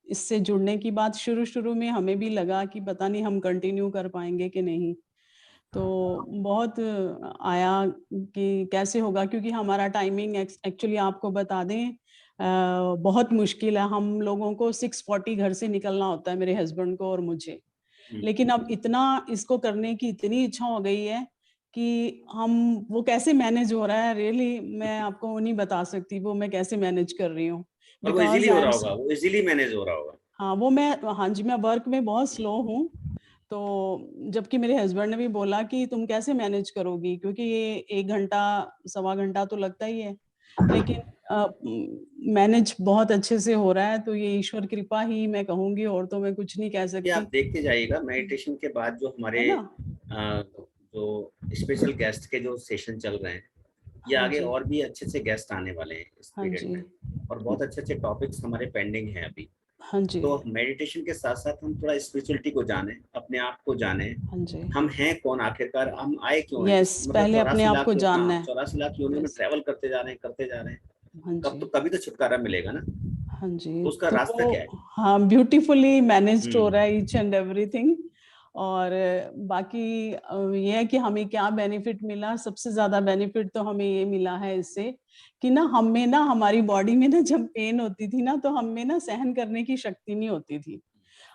इससे जुड़ने की बात, शुरू शुरू में हमें भी लगा कि पता नहीं हम कंटिन्यू कर पाएंगे कि नहीं, तो बहुत आया कि कैसे होगा, क्योंकि हमारा टाइमिंग एक्चुअली आपको बता दें बहुत मुश्किल है। हम लोगों को 6:40 घर से निकलना होता है, मेरे हस्बैंड को और मुझे। लेकिन अब इतना इसको करने की इतनी इच्छा हो गई है कि हम वो कैसे मैनेज हो रहा है, रियली मैं आपको नहीं बता सकती वो मैं कैसे मैनेज कर रही हूँ। और वो इजीली हो रहा होगा, वो इजीली मैनेज हो रहा होगा। हाँ वो हाँ जी, मैं वर्क में बहुत स्लो हूँ, तो जबकि मेरे हस्बैंड ने भी बोला कि तुम कैसे मैनेज करोगी, क्योंकि ये 1 घंटा 1.25 घंटा तो लगता ही है, लेकिन मैनेज बहुत अच्छे से हो रहा है। तो ये ईश्वर कृपा ही मैं कहूंगी, और तो मैं कुछ नहीं कह सकती। आप देखते जाइएगा मेडिटेशन के बाद जो हमारे जो स्पेशल गेस्ट के जो सेशन चल रहे हैं, ये आगे और भी अच्छे से गेस्ट आने वाले हैं इस पीरियड में, और बहुत अच्छे अच्छे टॉपिक्स हमारे पेंडिंग हैं अभी। हाँ जी, तो मेडिटेशन के साथ साथ हम थोड़ा स्पिरिचुअलिटी को जाने, अपने आप को जाने, हाँ जी, हम हैं कौन, आखिरकार हम आए क्यों हैं। यस, पहले अपने आप को जानना है। 84 लाख योनियों में Yes, ट्रेवल करते जा रहे हैं, हाँ जी, कभी तो छुटकारा मिलेगा ना। हाँ जी। तो उसका रास्ता क्या है? हाँ, ब्यूटीफुली मैनेज्ड हो रहा है हम्म, ईच एंड एवरीथिंग। और बाकी ये है कि हमें क्या बेनिफिट मिला, सबसे ज्यादा बेनिफिट तो हमें ये मिला है इससे कि ना हमें ना हमारी बॉडी में ना जब पेन होती थी ना, तो हमें ना सहन करने की शक्ति नहीं होती थी।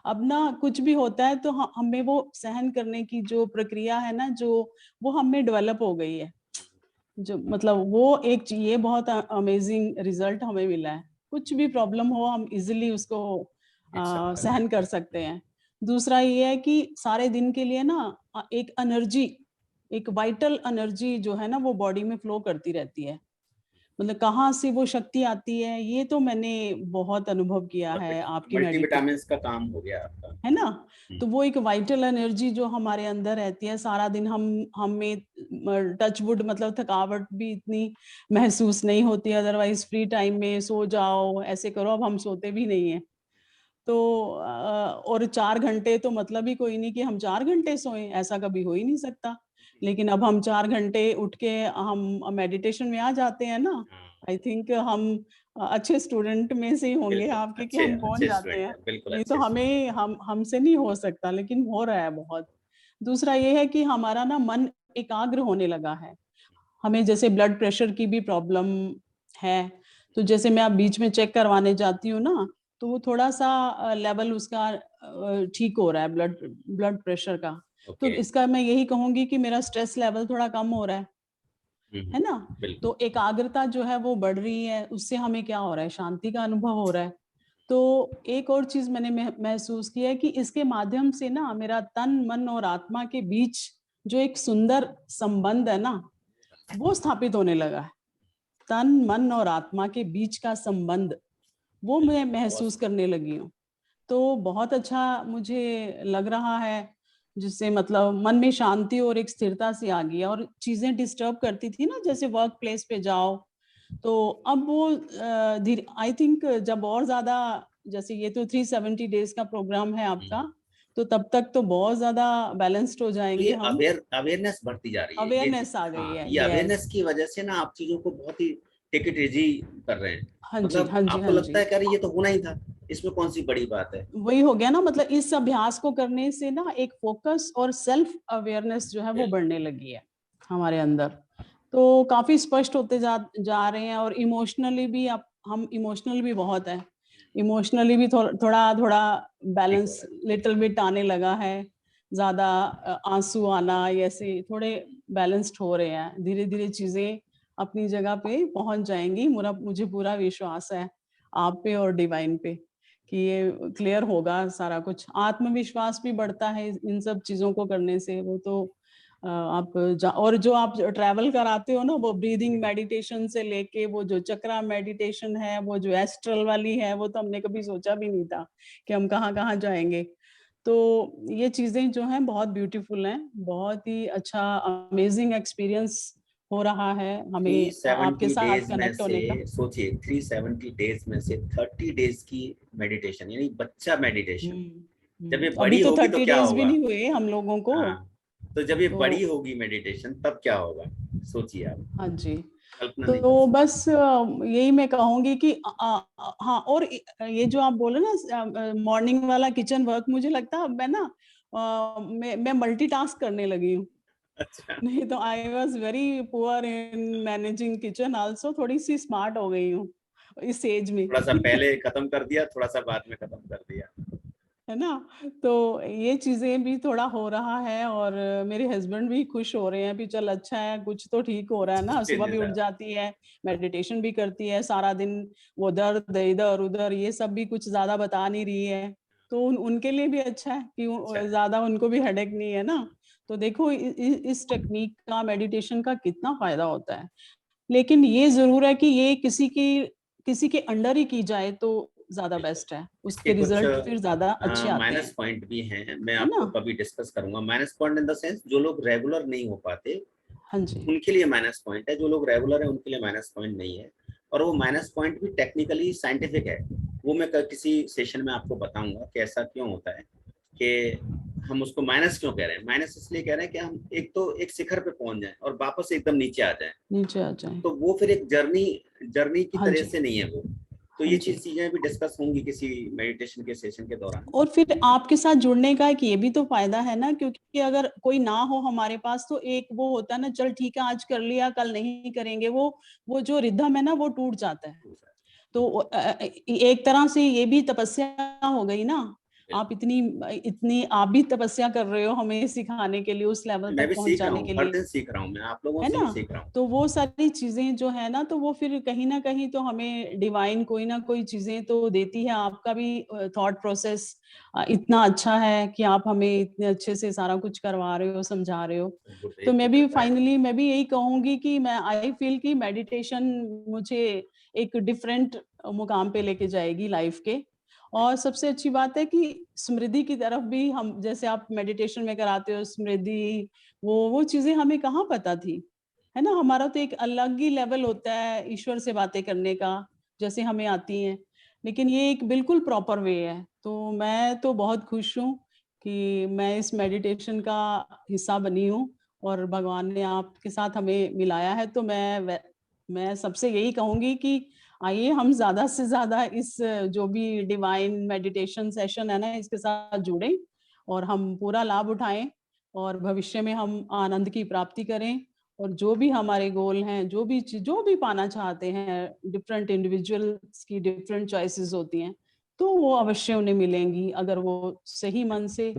अब ना कुछ भी होता है तो हमें वो सहन करने की जो प्रक्रिया है ना, जो वो हमें डेवलप हो गई है। जो मतलब वो ये बहुत अमेजिंग रिजल्ट हमें मिला है। कुछ भी प्रॉब्लम हो हम इजीली उसको Accept कर सहन कर सकते हैं। दूसरा ये है कि सारे दिन के लिए ना एक एनर्जी, एक वाइटल एनर्जी जो है ना वो बॉडी में फ्लो करती रहती है। मतलब कहाँ से वो शक्ति आती है ये तो मैंने बहुत अनुभव किया है आपकी मेडिटेशन, मल्टीविटामिन्स का काम हो गया आपका। है ना। तो वो एक वाइटल एनर्जी जो हमारे अंदर रहती है, सारा दिन हमें टच वुड मतलब थकावट भी इतनी महसूस नहीं होती। अदरवाइज फ्री टाइम में सो जाओ, ऐसे करो। अब हम सोते भी नहीं है तो और 4 घंटे तो मतलब ही कोई नहीं कि हम 4 घंटे सोएं, ऐसा कभी हो ही नहीं सकता। लेकिन अब हम 4 घंटे उठ के हम मेडिटेशन में आ जाते हैं ना। आई थिंक हम अच्छे स्टूडेंट में से ही होंगे बिल्कुल, आपके कि अच्छे हम पहुंच अच्छे जाते स्टूडेंट हैं। है, बिल्कुल नहीं तो अच्छे student। हमसे नहीं हो सकता, लेकिन हो रहा है बहुत। दूसरा ये है कि हमारा ना मन एकाग्र होने लगा है। हमें जैसे ब्लड प्रेशर की भी प्रॉब्लम है, तो जैसे मैं अब बीच में चेक करवाने जाती हूँ ना, तो वो थोड़ा सा लेवल उसका ठीक हो रहा है, ब्लड ब्लड प्रेशर का। तो ओके। इसका मैं यही कहूंगी कि मेरा स्ट्रेस लेवल थोड़ा कम हो रहा है ना। बिल्कुल। तो एकाग्रता जो है वो बढ़ रही है, उससे हमें क्या हो रहा है, शांति का अनुभव हो रहा है। तो एक और चीज मैंने महसूस किया है कि इसके माध्यम से ना मेरा तन मन और आत्मा के बीच जो एक सुंदर संबंध है ना, वो स्थापित होने लगा है। तन मन और आत्मा के बीच का संबंध वो मैं महसूस करने लगी हूँ। तो बहुत अच्छा मुझे लग रहा है, जिससे मतलब मन में शांति और एक स्थिरता सी आ गई है। और चीजें डिस्टर्ब करती थी ना, जैसे वर्क प्लेस पे जाओ, तो अब वो धीरे आई थिंक जब और ज्यादा, जैसे ये तो 370 डेज का प्रोग्राम है आपका, तो तब तक तो बहुत ज्यादा बैलेंस्ड हो तो जाएंगे ये हम। अवेयरनेस बढ़ती जा रही है अवेयरनेस आ गई हाँ, है, ये यस। अवेयरनेस की वजह से ना आप चीजों को बहुत ही टेक इट इजी कर रहे हैं। हाँ जी, मतलब हाँ जी, आपको हाँ लगता जी। है कि अरे ये तो होना ही था, इसमें कौन सी बड़ी बात है। वही हो गया ना, मतलब इस अभ्यास को करने से ना एक फोकस और सेल्फ अवेयरनेस जो है वो बढ़ने लगी है हमारे अंदर। तो काफी स्पष्ट होते जा रहे हैं। और इमोशनली भी हम इमोशनल भी बहुत है। इमोशनली भी थोड़ा थोड़ा ठीक हो बैलेंस रहा लिटिल बिट आने लगा है। ज्यादा आंसू आना, ऐसे थोड़े बैलेंस्ड हो रहे हैं। धीरे धीरे चीजें अपनी जगह पे पहुंच जाएंगी। मुझे पूरा विश्वास है आप पे और डिवाइन पे कि ये क्लियर होगा सारा कुछ। आत्मविश्वास भी बढ़ता है इन सब चीजों को करने से। वो तो और जो आप ट्रैवल कराते हो ना, वो ब्रीदिंग मेडिटेशन से लेके वो जो चक्रा मेडिटेशन है, वो जो एस्ट्रल वाली है, वो तो हमने कभी सोचा भी नहीं था कि हम कहाँ कहाँ जाएंगे। तो ये चीजें जो हैं बहुत ब्यूटीफुल हैं। बहुत ही अच्छा अमेजिंग एक्सपीरियंस हो रहा है हमें आपके 370 साथ डेज में कनेक्ट से होने का। सोचिए, 370 डेज में से 30 डेज की मेडिटेशन, यानी बच्चा मेडिटेशन। जब ये अभी बड़ी तो होगी तो 30 क्या डेज भी होगा। नहीं हुए हम लोगों को। हाँ, तो जब ये तो बड़ी होगी मेडिटेशन तब क्या होगा, सोचिए आप, हाँ जी। कल्पना नहीं कर तो सकते। बस यही मैं कहूंगी कि हाँ। और ये जो आप बोले ना मॉर्निंग वाला किचन वर्क, मुझे लगता है अब मैं ना मैं मल्टीटास्क करने लगी हूँ। अच्छा, नहीं तो I was very poor in managing kitchen also. थोड़ी सी स्मार्ट हो गई हूँ इस एज में। थोड़ा सा पहले खत्म कर दिया, थोड़ा सा बाद में खत्म कर दिया। है ना। तो ये चीजें भी थोड़ा हो रहा है। और मेरे हस्बैंड भी खुश हो रहे हैं भी, चल अच्छा है, कुछ तो ठीक हो रहा है ना। सुबह भी चेंजेस उठ आ जाती है, मेडिटेशन भी करती है, सारा दिन वो दर्द इधर उधर ये सब भी कुछ ज्यादा बता नहीं रही है। तो उनके लिए भी अच्छा है कि अच्छा है। ज्यादा उनको भी हेडेक नहीं है ना। तो देखो इस टेक्निक का, मेडिटेशन का कितना फायदा होता है। लेकिन ये जरूर है कि ये किसी के अंडर ही की जाए तो ज्यादा बिल्कुल, बेस्ट है, इसके उसके कुछ रिजल्ट फिर ज्यादा अच्छे आते माइनस हैं। पॉइंट भी हैं, मैं है ना। आपको कभी डिस्कस करूंगा। Minus point in the sense, जो लोग रेगुलर नहीं हो पाते हाँ जी। उनके लिए माइनस पॉइंट है, जो लोग रेगुलर है उनके लिए माइनस पॉइंट नहीं है। और वो माइनस पॉइंट भी टेक्निकली साइंटिफिक है, वो मैं किसी सेशन में आपको बताऊंगा कि ऐसा क्यों होता है, कि हम उसको माइनस क्यों कह रहे हैं। माइनस इसलिए कह रहे हैं कि हम एक शिखर पे पहुंच जाएं और वापस एकदम नीचे आ जाएं, नीचे आ जाए। तो वो फिर एक जर्नी की हाँ तरह जी। से नहीं है वो। तो हाँ ये जी। चीजें भी डिस्कस होंगी किसी मेडिटेशन के सेशन के दौरान। और फिर आपके साथ जुड़ने का एक ये भी तो फायदा है ना, क्योंकि अगर कोई ना हो हमारे पास तो एक वो होता है ना, चल ठीक है आज कर लिया कल नहीं करेंगे, वो जो रिदम है ना वो टूट जाता है। तो एक तरह से ये भी तपस्या हो गई ना, आप इतनी आप भी तपस्या कर रहे हो हमें सिखाने के लिए, उस लेवल मैं तक भी सीख रहा पहुंचाने हूँ, के हर लिए, दिन सीख रहा हूँ, मैं आप लोगों है से भी ना। सीख रहा हूँ। तो वो सारी चीजें जो है ना, तो वो फिर कहीं ना कहीं तो हमें डिवाइन कोई ना कोई चीजें तो देती है। आपका भी थॉट प्रोसेस इतना अच्छा है कि आप हमें इतने अच्छे से सारा कुछ करवा रहे हो, समझा रहे हो। तो मैं भी फाइनली मैं भी यही कहूंगी कि मैं आई फील कि मेडिटेशन मुझे एक डिफरेंट मुकाम पे लेके जाएगी लाइफ के। और सबसे अच्छी बात है कि स्मृति की तरफ भी हम, जैसे आप मेडिटेशन में कराते हो स्मृति, वो चीजें हमें कहाँ पता थी, है ना। हमारा तो एक अलग ही लेवल होता है ईश्वर से बातें करने का, जैसे हमें आती हैं, लेकिन ये एक बिल्कुल प्रॉपर वे है। तो मैं तो बहुत खुश हूँ कि मैं इस मेडिटेशन का हिस्सा बनी हूँ और भगवान ने आपके साथ हमें मिलाया है। तो मैं सबसे यही कहूंगी कि आइए हम ज्यादा से ज्यादा इस जो भी डिवाइन मेडिटेशन सेशन है ना, इसके साथ जुड़ें और हम पूरा लाभ उठाएं और भविष्य में हम आनंद की प्राप्ति करें। और जो भी हमारे गोल हैं, जो भी पाना चाहते हैं, डिफरेंट इंडिविजुअल्स की डिफरेंट चॉइसेस होती हैं, तो वो अवश्य उन्हें मिलेंगी अगर वो सही मन से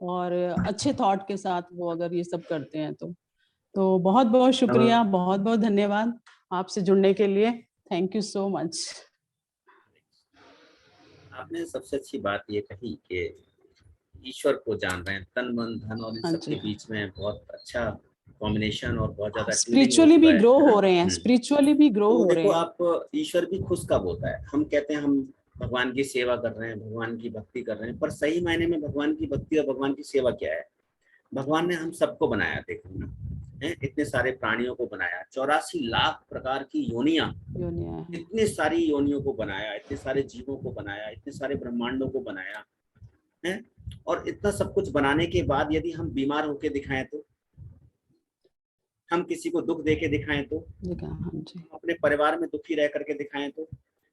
और अच्छे थॉट के साथ वो अगर ये सब करते हैं। तो बहुत बहुत शुक्रिया, बहुत बहुत धन्यवाद आपसे जुड़ने के लिए। Thank you so much. आपने सबसे अच्छी बात ये कही कि ईश्वर को जान रहे हैं, तन मन धन और इन हाँ सब जी। के बीच में बहुत अच्छा कॉम्बिनेशन और बहुत ज्यादा ट्यूनिंग हो स्पिरिचुअली चुका भी है, ग्रो है ना? हो रहे हैं, स्पिरिचुअली भी ग्रो तो हो रहे देखो, हैं। आप ईश्वर भी खुश कब होता है, हम कहते हैं हम भगवान की सेवा कर रहे हैं, भगवान की भक्ति कर रहे हैं, पर सही मायने में भगवान की भक्ति और भगवान की सेवा क्या है? भगवान ने हम सबको बनाया, देखो ना, है इतने सारे प्राणियों को बनाया, 84 लाख प्रकार की योनियां, इतने सारी योनियों को बनाया, इतने सारे जीवों को बनाया, इतने सारे ब्रह्मांडों को बनाया है। और इतना सब कुछ बनाने के बाद यदि हम बीमार होके दिखाएं तो, हम किसी को दुख देके दिखाएं तो, हम अपने परिवार में दुखी रह करके दिखाएं तो,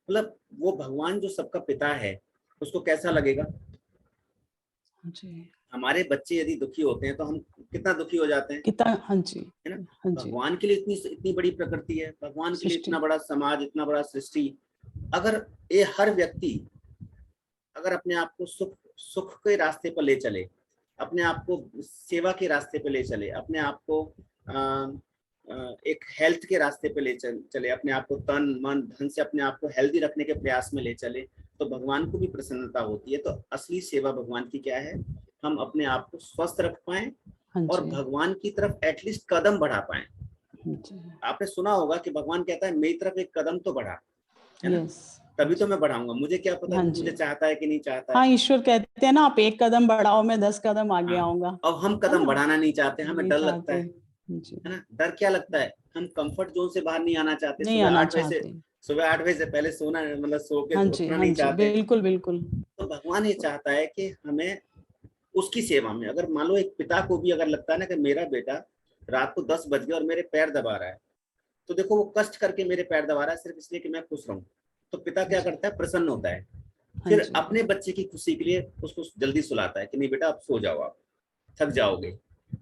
मतलब वो भगवान जो सबका पिता है उसको कैसा लगेगा? हमारे बच्चे यदि दुखी होते हैं तो हम कितना दुखी हो जाते हैं, कितना। हाँ जी, है ना। हाँ जी। भगवान के लिए इतनी बड़ी प्रकृति है, भगवान के लिए इतना बड़ा समाज, इतना बड़ा सृष्टि, अगर ये हर व्यक्ति अगर अपने आप को सुख के रास्ते पर ले चले, अपने आप को सेवा के रास्ते पे ले चले, अपने आप को एक हेल्थ के रास्ते पे ले चले, अपने आप को तन मन धन से अपने आप को हेल्दी रखने के प्रयास में ले चले, तो भगवान को भी प्रसन्नता होती है। तो असली सेवा भगवान की क्या है? हम अपने आप को स्वस्थ रख पाए और भगवान की तरफ एटलीस्ट कदम बढ़ा पाए। आपने सुना होगा कि भगवान कहता है मेरी तरफ एक कदम तो बढ़ा, है ना? तभी तो मैं बढ़ाऊंगा, मुझे क्या पता कि मुझे चाहता है कि नहीं चाहता है। हाँ, ईश्वर कहते हैं ना, आप एक कदम बढ़ाओ मैं 10 कदम आगे आऊंगा। अब हम कदम बढ़ाना नहीं चाहते, हमें डर लगता है ना। डर क्या लगता है? हम कंफर्ट जोन से बाहर नहीं आना चाहते, सुबह 8 बजे से पहले सोना, मतलब सो के उठना नहीं चाहते। बिल्कुल बिल्कुल। तो भगवान ये चाहता है कि हमें उसकी सेवा में, अगर मान लो एक पिता को भी अगर लगता है ना कि मेरा बेटा रात को 10 बज गए और मेरे पैर दबा रहा है, तो देखो वो कष्ट करके मेरे पैर दबा रहा है सिर्फ इसलिए कि मैं खुश रहूं, तो पिता क्या करता है? प्रसन्न होता है, फिर अपने बच्चे की खुशी के लिए उसको जल्दी सुलाता है कि नहीं बेटा आप सो जाओ, आप थक जाओगे।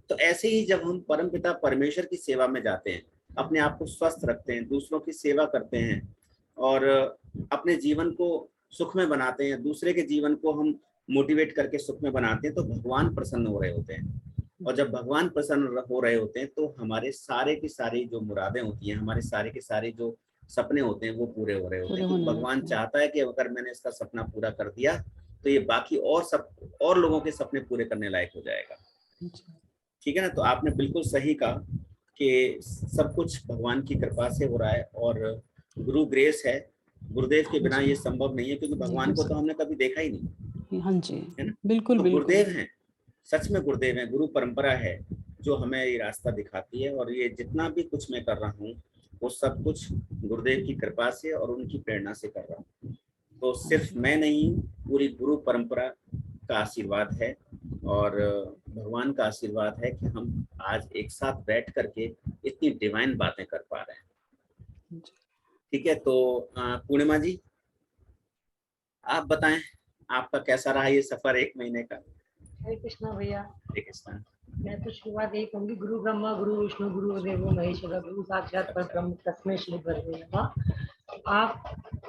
तो ऐसे ही जब हम परमपिता परमेश्वर की सेवा में जाते हैं, अपने आप को स्वस्थ रखते हैं, दूसरों की सेवा करते हैं और अपने जीवन को सुख में बनाते हैं, दूसरे के जीवन को हम मोटिवेट करके सुख में बनाते हैं, तो भगवान प्रसन्न हो रहे होते हैं। और जब भगवान प्रसन्न हो रहे होते हैं तो हमारे सारे की सारी जो मुरादें होती हैं, हमारे सारे के सारे जो सपने होते हैं वो पूरे हो रहे होते हैं। तो भगवान चाहता है कि अगर मैंने इसका सपना पूरा कर दिया तो ये बाकी और लोगों के सपने पूरे करने लायक हो जाएगा। ठीक है ना। तो आपने बिल्कुल सही कहा कि सब कुछ भगवान की कृपा से हो रहा है और गुरु ग्रेस है, गुरुदेव के बिना ये संभव नहीं है, क्योंकि भगवान को तो हमने कभी देखा ही नहीं। हाँ जी, है ना। बिल्कुल तो बिल्कुल। गुरुदेव हैं, सच में गुरुदेव हैं, गुरु परंपरा है जो हमें ये रास्ता दिखाती है। और ये जितना भी कुछ मैं कर रहा हूँ वो सब कुछ गुरुदेव की कृपा से और उनकी प्रेरणा से कर रहा हूँ। तो सिर्फ मैं नहीं, पूरी गुरु परंपरा का आशीर्वाद है और भगवान का आशीर्वाद है कि हम आज एक साथ बैठ करके इतनी डिवाइन बातें कर पा रहे हैं। ठीक है, तो पूर्णिमा जी आप बताएं, आपका कैसा रहा ये सफर 1 महीने का? हरे कृष्णा भैया। हरे कृष्णा। मैं तो शुरुआत यही कहूंगी, गुरु ब्रह्मा गुरु विष्णु गुरु देवो महेश्वरा गुरु साक्षात परब्रह्म तस्मै श्री गुरवे नमः। आप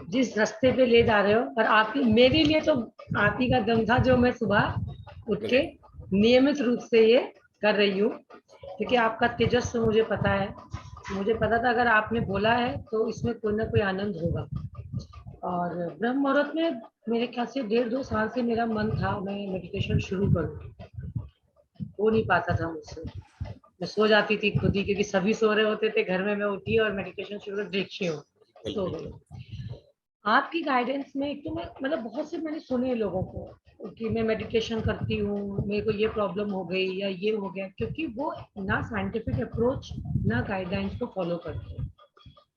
जिस रास्ते पे ले जा रहे हो, और आप मेरे लिए तो आप ही का दम था जो मैं सुबह उठ के नियमित रूप से ये कर रही हूँ, क्योंकि आपका तेजस्व मुझे पता है। मुझे पता था अगर आपने बोला है तो इसमें कोई ना कोई आनंद होगा। और ब्रह्म मुहूर्त में मेरे ख्याल से 1.5-2 साल से मेरा मन था मैं मेडिटेशन शुरू करूँ, हो नहीं पाता था मुझसे। मैं सो जाती थी खुद ही, क्योंकि सभी सो रहे होते थे घर में, मैं उठी और मेडिटेशन शुरू कर देखी हूँ सो गई। आपकी गाइडेंस में एक तो मैं मतलब बहुत से मैंने सुने लोगों को कि मैं मेडिटेशन करती हूँ, मेरे को ये प्रॉब्लम हो गई या ये हो गया, क्योंकि वो ना साइंटिफिक अप्रोच ना गाइडलाइंस को फॉलो करते हैं।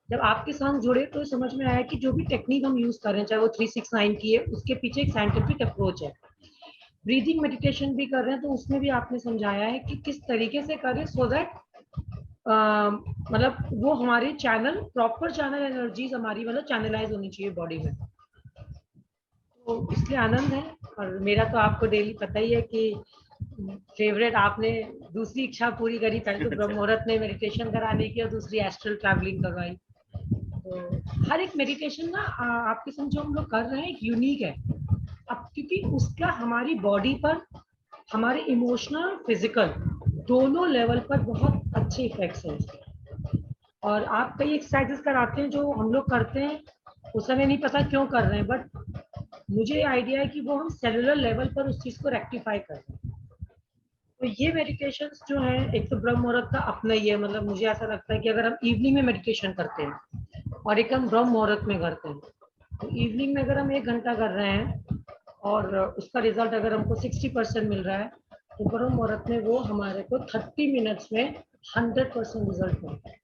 जब आपके साथ जुड़े तो समझ में आया कि जो भी टेक्निक हम यूज कर रहे हैं, चाहे वो 369 की है, उसके पीछे एक साइंटिफिक अप्रोच है। ब्रीदिंग मेडिटेशन भी कर रहे हैं तो उसमें भी आपने समझाया है कि किस तरीके से करें सो दैट मतलब वो हमारे चैनल प्रॉपर चैनल एनर्जीज हमारी मतलब चैनलाइज होनी चाहिए बॉडी में। तो इसलिए आनंद है। और मेरा तो आपको डेली पता ही है कि फेवरेट, आपने दूसरी इच्छा पूरी करी, पहले तो ब्रह्म मुहूर्त में मेडिटेशन कराने की और दूसरी एस्ट्रल ट्रैवलिंग करवाई। तो हर एक मेडिटेशन ना आपके संग जो हम लोग कर रहे हैं एक यूनिक है अब, क्योंकि उसका हमारी बॉडी पर, हमारे इमोशनल फिजिकल दोनों लेवल पर बहुत अच्छे इफेक्ट्स हैं उसके। और आप कई एक्सरसाइजेस कराते हैं जो हम लोग करते हैं, उस समय नहीं पता क्यों कर रहे हैं, बट मुझे आइडिया है कि वो हम सेलुलर लेवल पर उस चीज को रेक्टिफाई कर रहे हैं। तो ये मेडिटेशंस जो है, एक तो ब्रह्म मुहूर्त का अपना ही है, मतलब मुझे ऐसा लगता है कि अगर हम इवनिंग में मेडिटेशन करते हैं और एक हम ब्रह्म मुहूर्त में करते हैं, तो इवनिंग में अगर हम 1 घंटा कर रहे हैं और उसका रिजल्ट अगर हमको 60% मिल रहा है, तो ब्रह्म मुहूर्त में वो हमारे को 30 मिनट्स में 100% रिजल्ट मिलता है,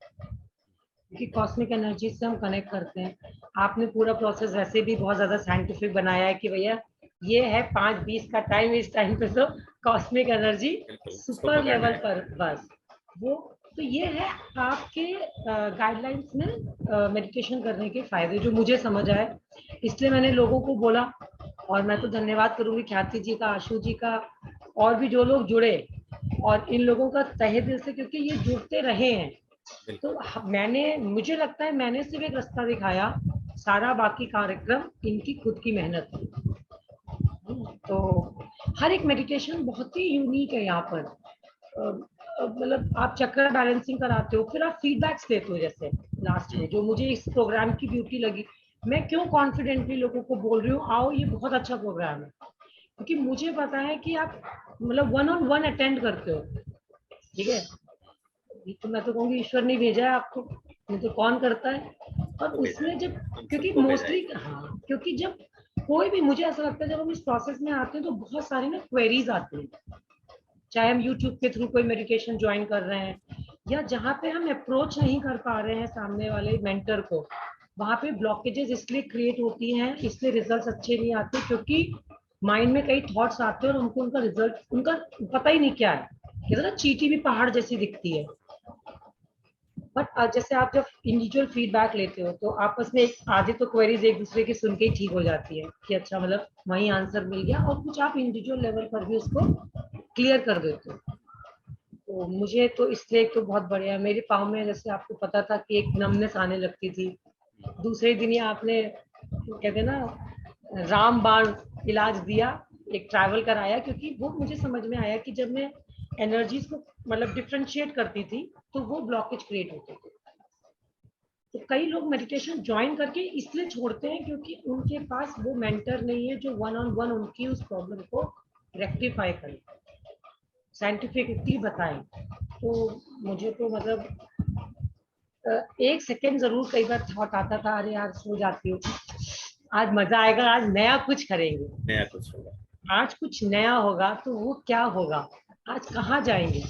क्योंकि कॉस्मिक एनर्जी से हम कनेक्ट करते हैं। आपने पूरा प्रोसेस वैसे भी बहुत ज्यादा साइंटिफिक बनाया है कि भैया ये है 5:20 का टाइम, इस टाइम पे तो कॉस्मिक एनर्जी सुपर लेवल पर बस वो। तो ये है आपके गाइडलाइंस में मेडिटेशन करने के फायदे जो मुझे समझ आए, इसलिए मैंने लोगों को बोला। और मैं तो धन्यवाद करूंगी ख्याति जी का, आशु जी का, और भी जो लोग जुड़े, और इन लोगों का तहे दिल से, क्योंकि ये जुड़ते रहे हैं। तो मुझे लगता है मैंने सिर्फ एक रास्ता दिखाया, सारा बाकी कार्यक्रम इनकी खुद की मेहनत है। तो हर एक मेडिटेशन बहुत ही यूनिक है यहाँ पर। मतलब आप चक्र बैलेंसिंग कराते हो, फिर आप फीडबैक्स देते हो, जैसे लास्ट में जो मुझे इस प्रोग्राम की ब्यूटी लगी, मैं क्यों कॉन्फिडेंटली लोगों को बोल रही हूँ आओ ये बहुत अच्छा प्रोग्राम है, क्योंकि मुझे पता है कि आप मतलब 1-on-1 अटेंड करते हो। ठीक है, तो मैं तो कहूँगी ईश्वर ने भेजा है आपको, नहीं तो कौन करता है। और उसमें जब, क्योंकि मोस्टली हाँ, क्योंकि जब कोई भी, मुझे ऐसा लगता है जब हम इस प्रोसेस में आते हैं तो बहुत सारी ना क्वेरीज आती हैं, चाहे हम यूट्यूब के थ्रू कोई मेडिटेशन ज्वाइन कर रहे हैं या जहाँ पे हम अप्रोच नहीं कर पा रहे हैं सामने वाले मेंटर को, वहाँ पे ब्लॉकेजेस इसलिए क्रिएट होती हैं, इसलिए रिजल्ट्स अच्छे नहीं आते, क्योंकि माइंड में कई थॉट्स आते हैं और उनको उनका रिजल्ट उनका पता ही नहीं क्या है। कहते ना चींटी भी पहाड़ जैसी दिखती है। बट जैसे आप जब इंडिविजुअल फीडबैक लेते हो तो आपस में एक आधे तो क्वेरीज एक दूसरे की सुन के ही ठीक हो जाती है कि अच्छा मतलब वही आंसर मिल गया, और कुछ आप इंडिविजुअल लेवल पर भी उसको क्लियर कर देते हो। तो मुझे तो इसलिए एक तो बहुत बढ़िया, मेरे पाँव में जैसे आपको पता था कि एक नमनेस आने लगती थी, दूसरे दिन ही आपने कहते ना राम बाण इलाज दिया, एक ट्रैवल कराया, क्योंकि वो मुझे समझ में आया कि जब मैं एनर्जीज को मतलब डिफरेंशिएट करती थी तो वो ब्लॉकेज क्रिएट होते थे। तो कई लोग मेडिटेशन ज्वाइन करके इसलिए छोड़ते हैं क्योंकि उनके पास वो मेंटर नहीं है जो 1-on-1 उनकी उस प्रॉब्लम को रेक्टिफाई करे, साइंटिफिकली बताएं। तो मुझे तो मतलब 1 सेकेंड जरूर कई बार थॉट आता था, अरे यार सो जाती हूँ, आज मजा आएगा, आज नया कुछ करेंगे, नया कुछ होगा, आज कुछ नया होगा। तो वो क्या होगा, आज कहाँ जाएंगे,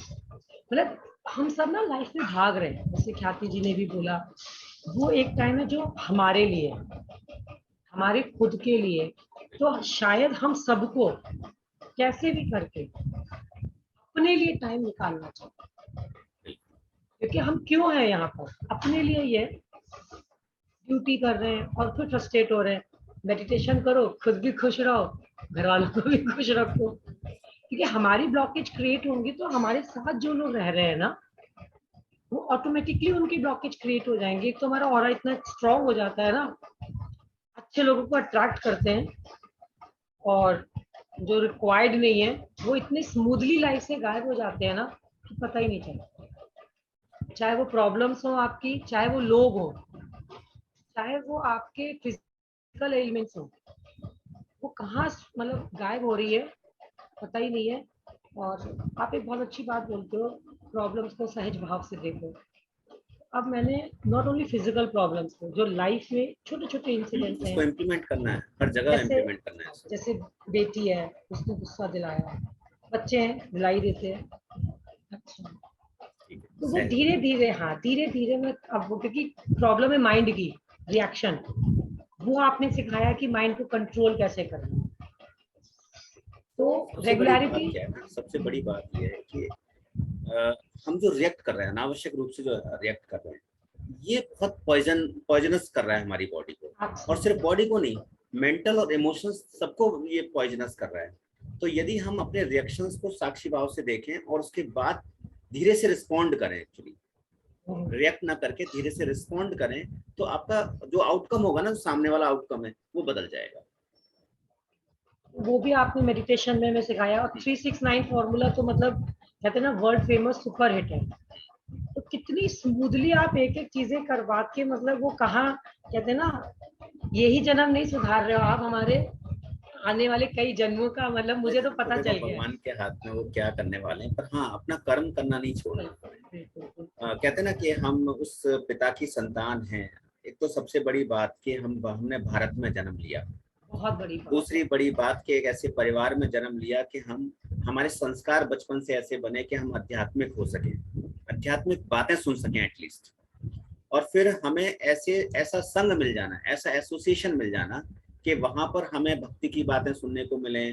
मतलब हम सब ना लाइफ में भाग रहे हैं, जैसे ख्याति जी ने भी बोला, वो एक टाइम है जो हमारे लिए, हमारे खुद के लिए, तो शायद हम सबको कैसे भी करके अपने लिए टाइम निकालना चाहिए, क्योंकि हम क्यों हैं यहाँ पर, अपने लिए ये ड्यूटी कर रहे हैं और फिर फ्रस्ट्रेट हो रहे हैं। मेडिटेशन करो, खुद भी खुश रहो, घर वालों को भी खुश रखो, क्योंकि हमारी ब्लॉकेज क्रिएट होंगी तो हमारे साथ जो लोग रह रहे हैं ना, वो ऑटोमेटिकली उनकी ब्लॉकेज क्रिएट हो जाएंगे। एक तो हमारा ऑरा इतना स्ट्रांग हो जाता है ना, अच्छे लोगों को अट्रैक्ट करते हैं, और जो रिक्वायर्ड नहीं है वो इतने स्मूथली लाइफ से गायब हो जाते हैं ना कि पता ही नहीं चलता। चाहे वो प्रॉब्लम्स हो आपकी, चाहे वो लोग हो, चाहे वो आपके फिजिकल एलिमेंट्स हो, वो कहाँ मतलब गायब हो रही है पता ही नहीं है। और आप एक बहुत अच्छी बात बोलते हो, प्रॉब्लम्स को सहज भाव से देखो। अब मैंने नॉट ओनली फिजिकल प्रॉब्लम्स को, जो लाइफ में छोटे छोटे इंसिडेंट्स उसको हैं, इम्प्लीमेंट करना है, हर जगह इम्प्लीमेंट करना है। जैसे बेटी है, उसने गुस्सा दिलाया, बच्चे हैं दिलाई देते हैं, अच्छा, तो वो धीरे धीरे, हाँ धीरे धीरे मैं अब वो, क्योंकि प्रॉब्लम है माइंड की रिएक्शन, वो आपने सिखाया कि माइंड को कंट्रोल कैसे करना। तो रेगुलरिटी, सबसे बड़ी बात यह है कि हम जो रिएक्ट कर रहे हैं, अनावश्यक रूप से जो रिएक्ट कर रहे हैं, ये बहुत पॉइजनस कर रहा है हमारी बॉडी को, और सिर्फ बॉडी को नहीं, मेंटल और इमोशंस सबको ये पॉइजनस कर रहा है। तो यदि हम अपने रिएक्शंस को साक्षी भाव से देखें और उसके बाद धीरे से रिस्पॉन्ड करें, एक्चुअली रिएक्ट ना करके धीरे से रिस्पॉन्ड करें, तो आपका जो आउटकम होगा ना, जो सामने वाला आउटकम है, वो बदल जाएगा। वो भी आपने मेडिटेशन में सिखाया। और 369 फॉर्मूला तो मतलब कहते हैं ना वर्ल्ड फेमस सुपर हिट है। तो कितनी स्मूथली आप एक एक चीजें करवा के, मतलब वो कहाँ कहते हैं ना, यही जन्म नहीं सुधार रहे हो आप, हमारे आने वाले कई जन्मों का, मतलब मुझे तो पता चल गया भगवान के हाथ में वो क्या करने वाले हैं, पर हाँ अपना कर्म करना नहीं छोड़ना। कहते हैं ना कि हम उस पिता की संतान हैं। एक तो सबसे बड़ी बात कि हमने भारत में जन्म लिया, बहुत बड़ी बात। दूसरी बड़ी बात कि एक ऐसे परिवार में जन्म लिया कि हमारे संस्कार बचपन से ऐसे बने कि हम आध्यात्मिक हो सके, आध्यात्मिक बातें सुन सकें एटलीस्ट, और फिर हमें ऐसा संग मिल जाना, ऐसा एसोसिएशन मिल जाना कि वहां पर हमें भक्ति की बातें सुनने को मिले,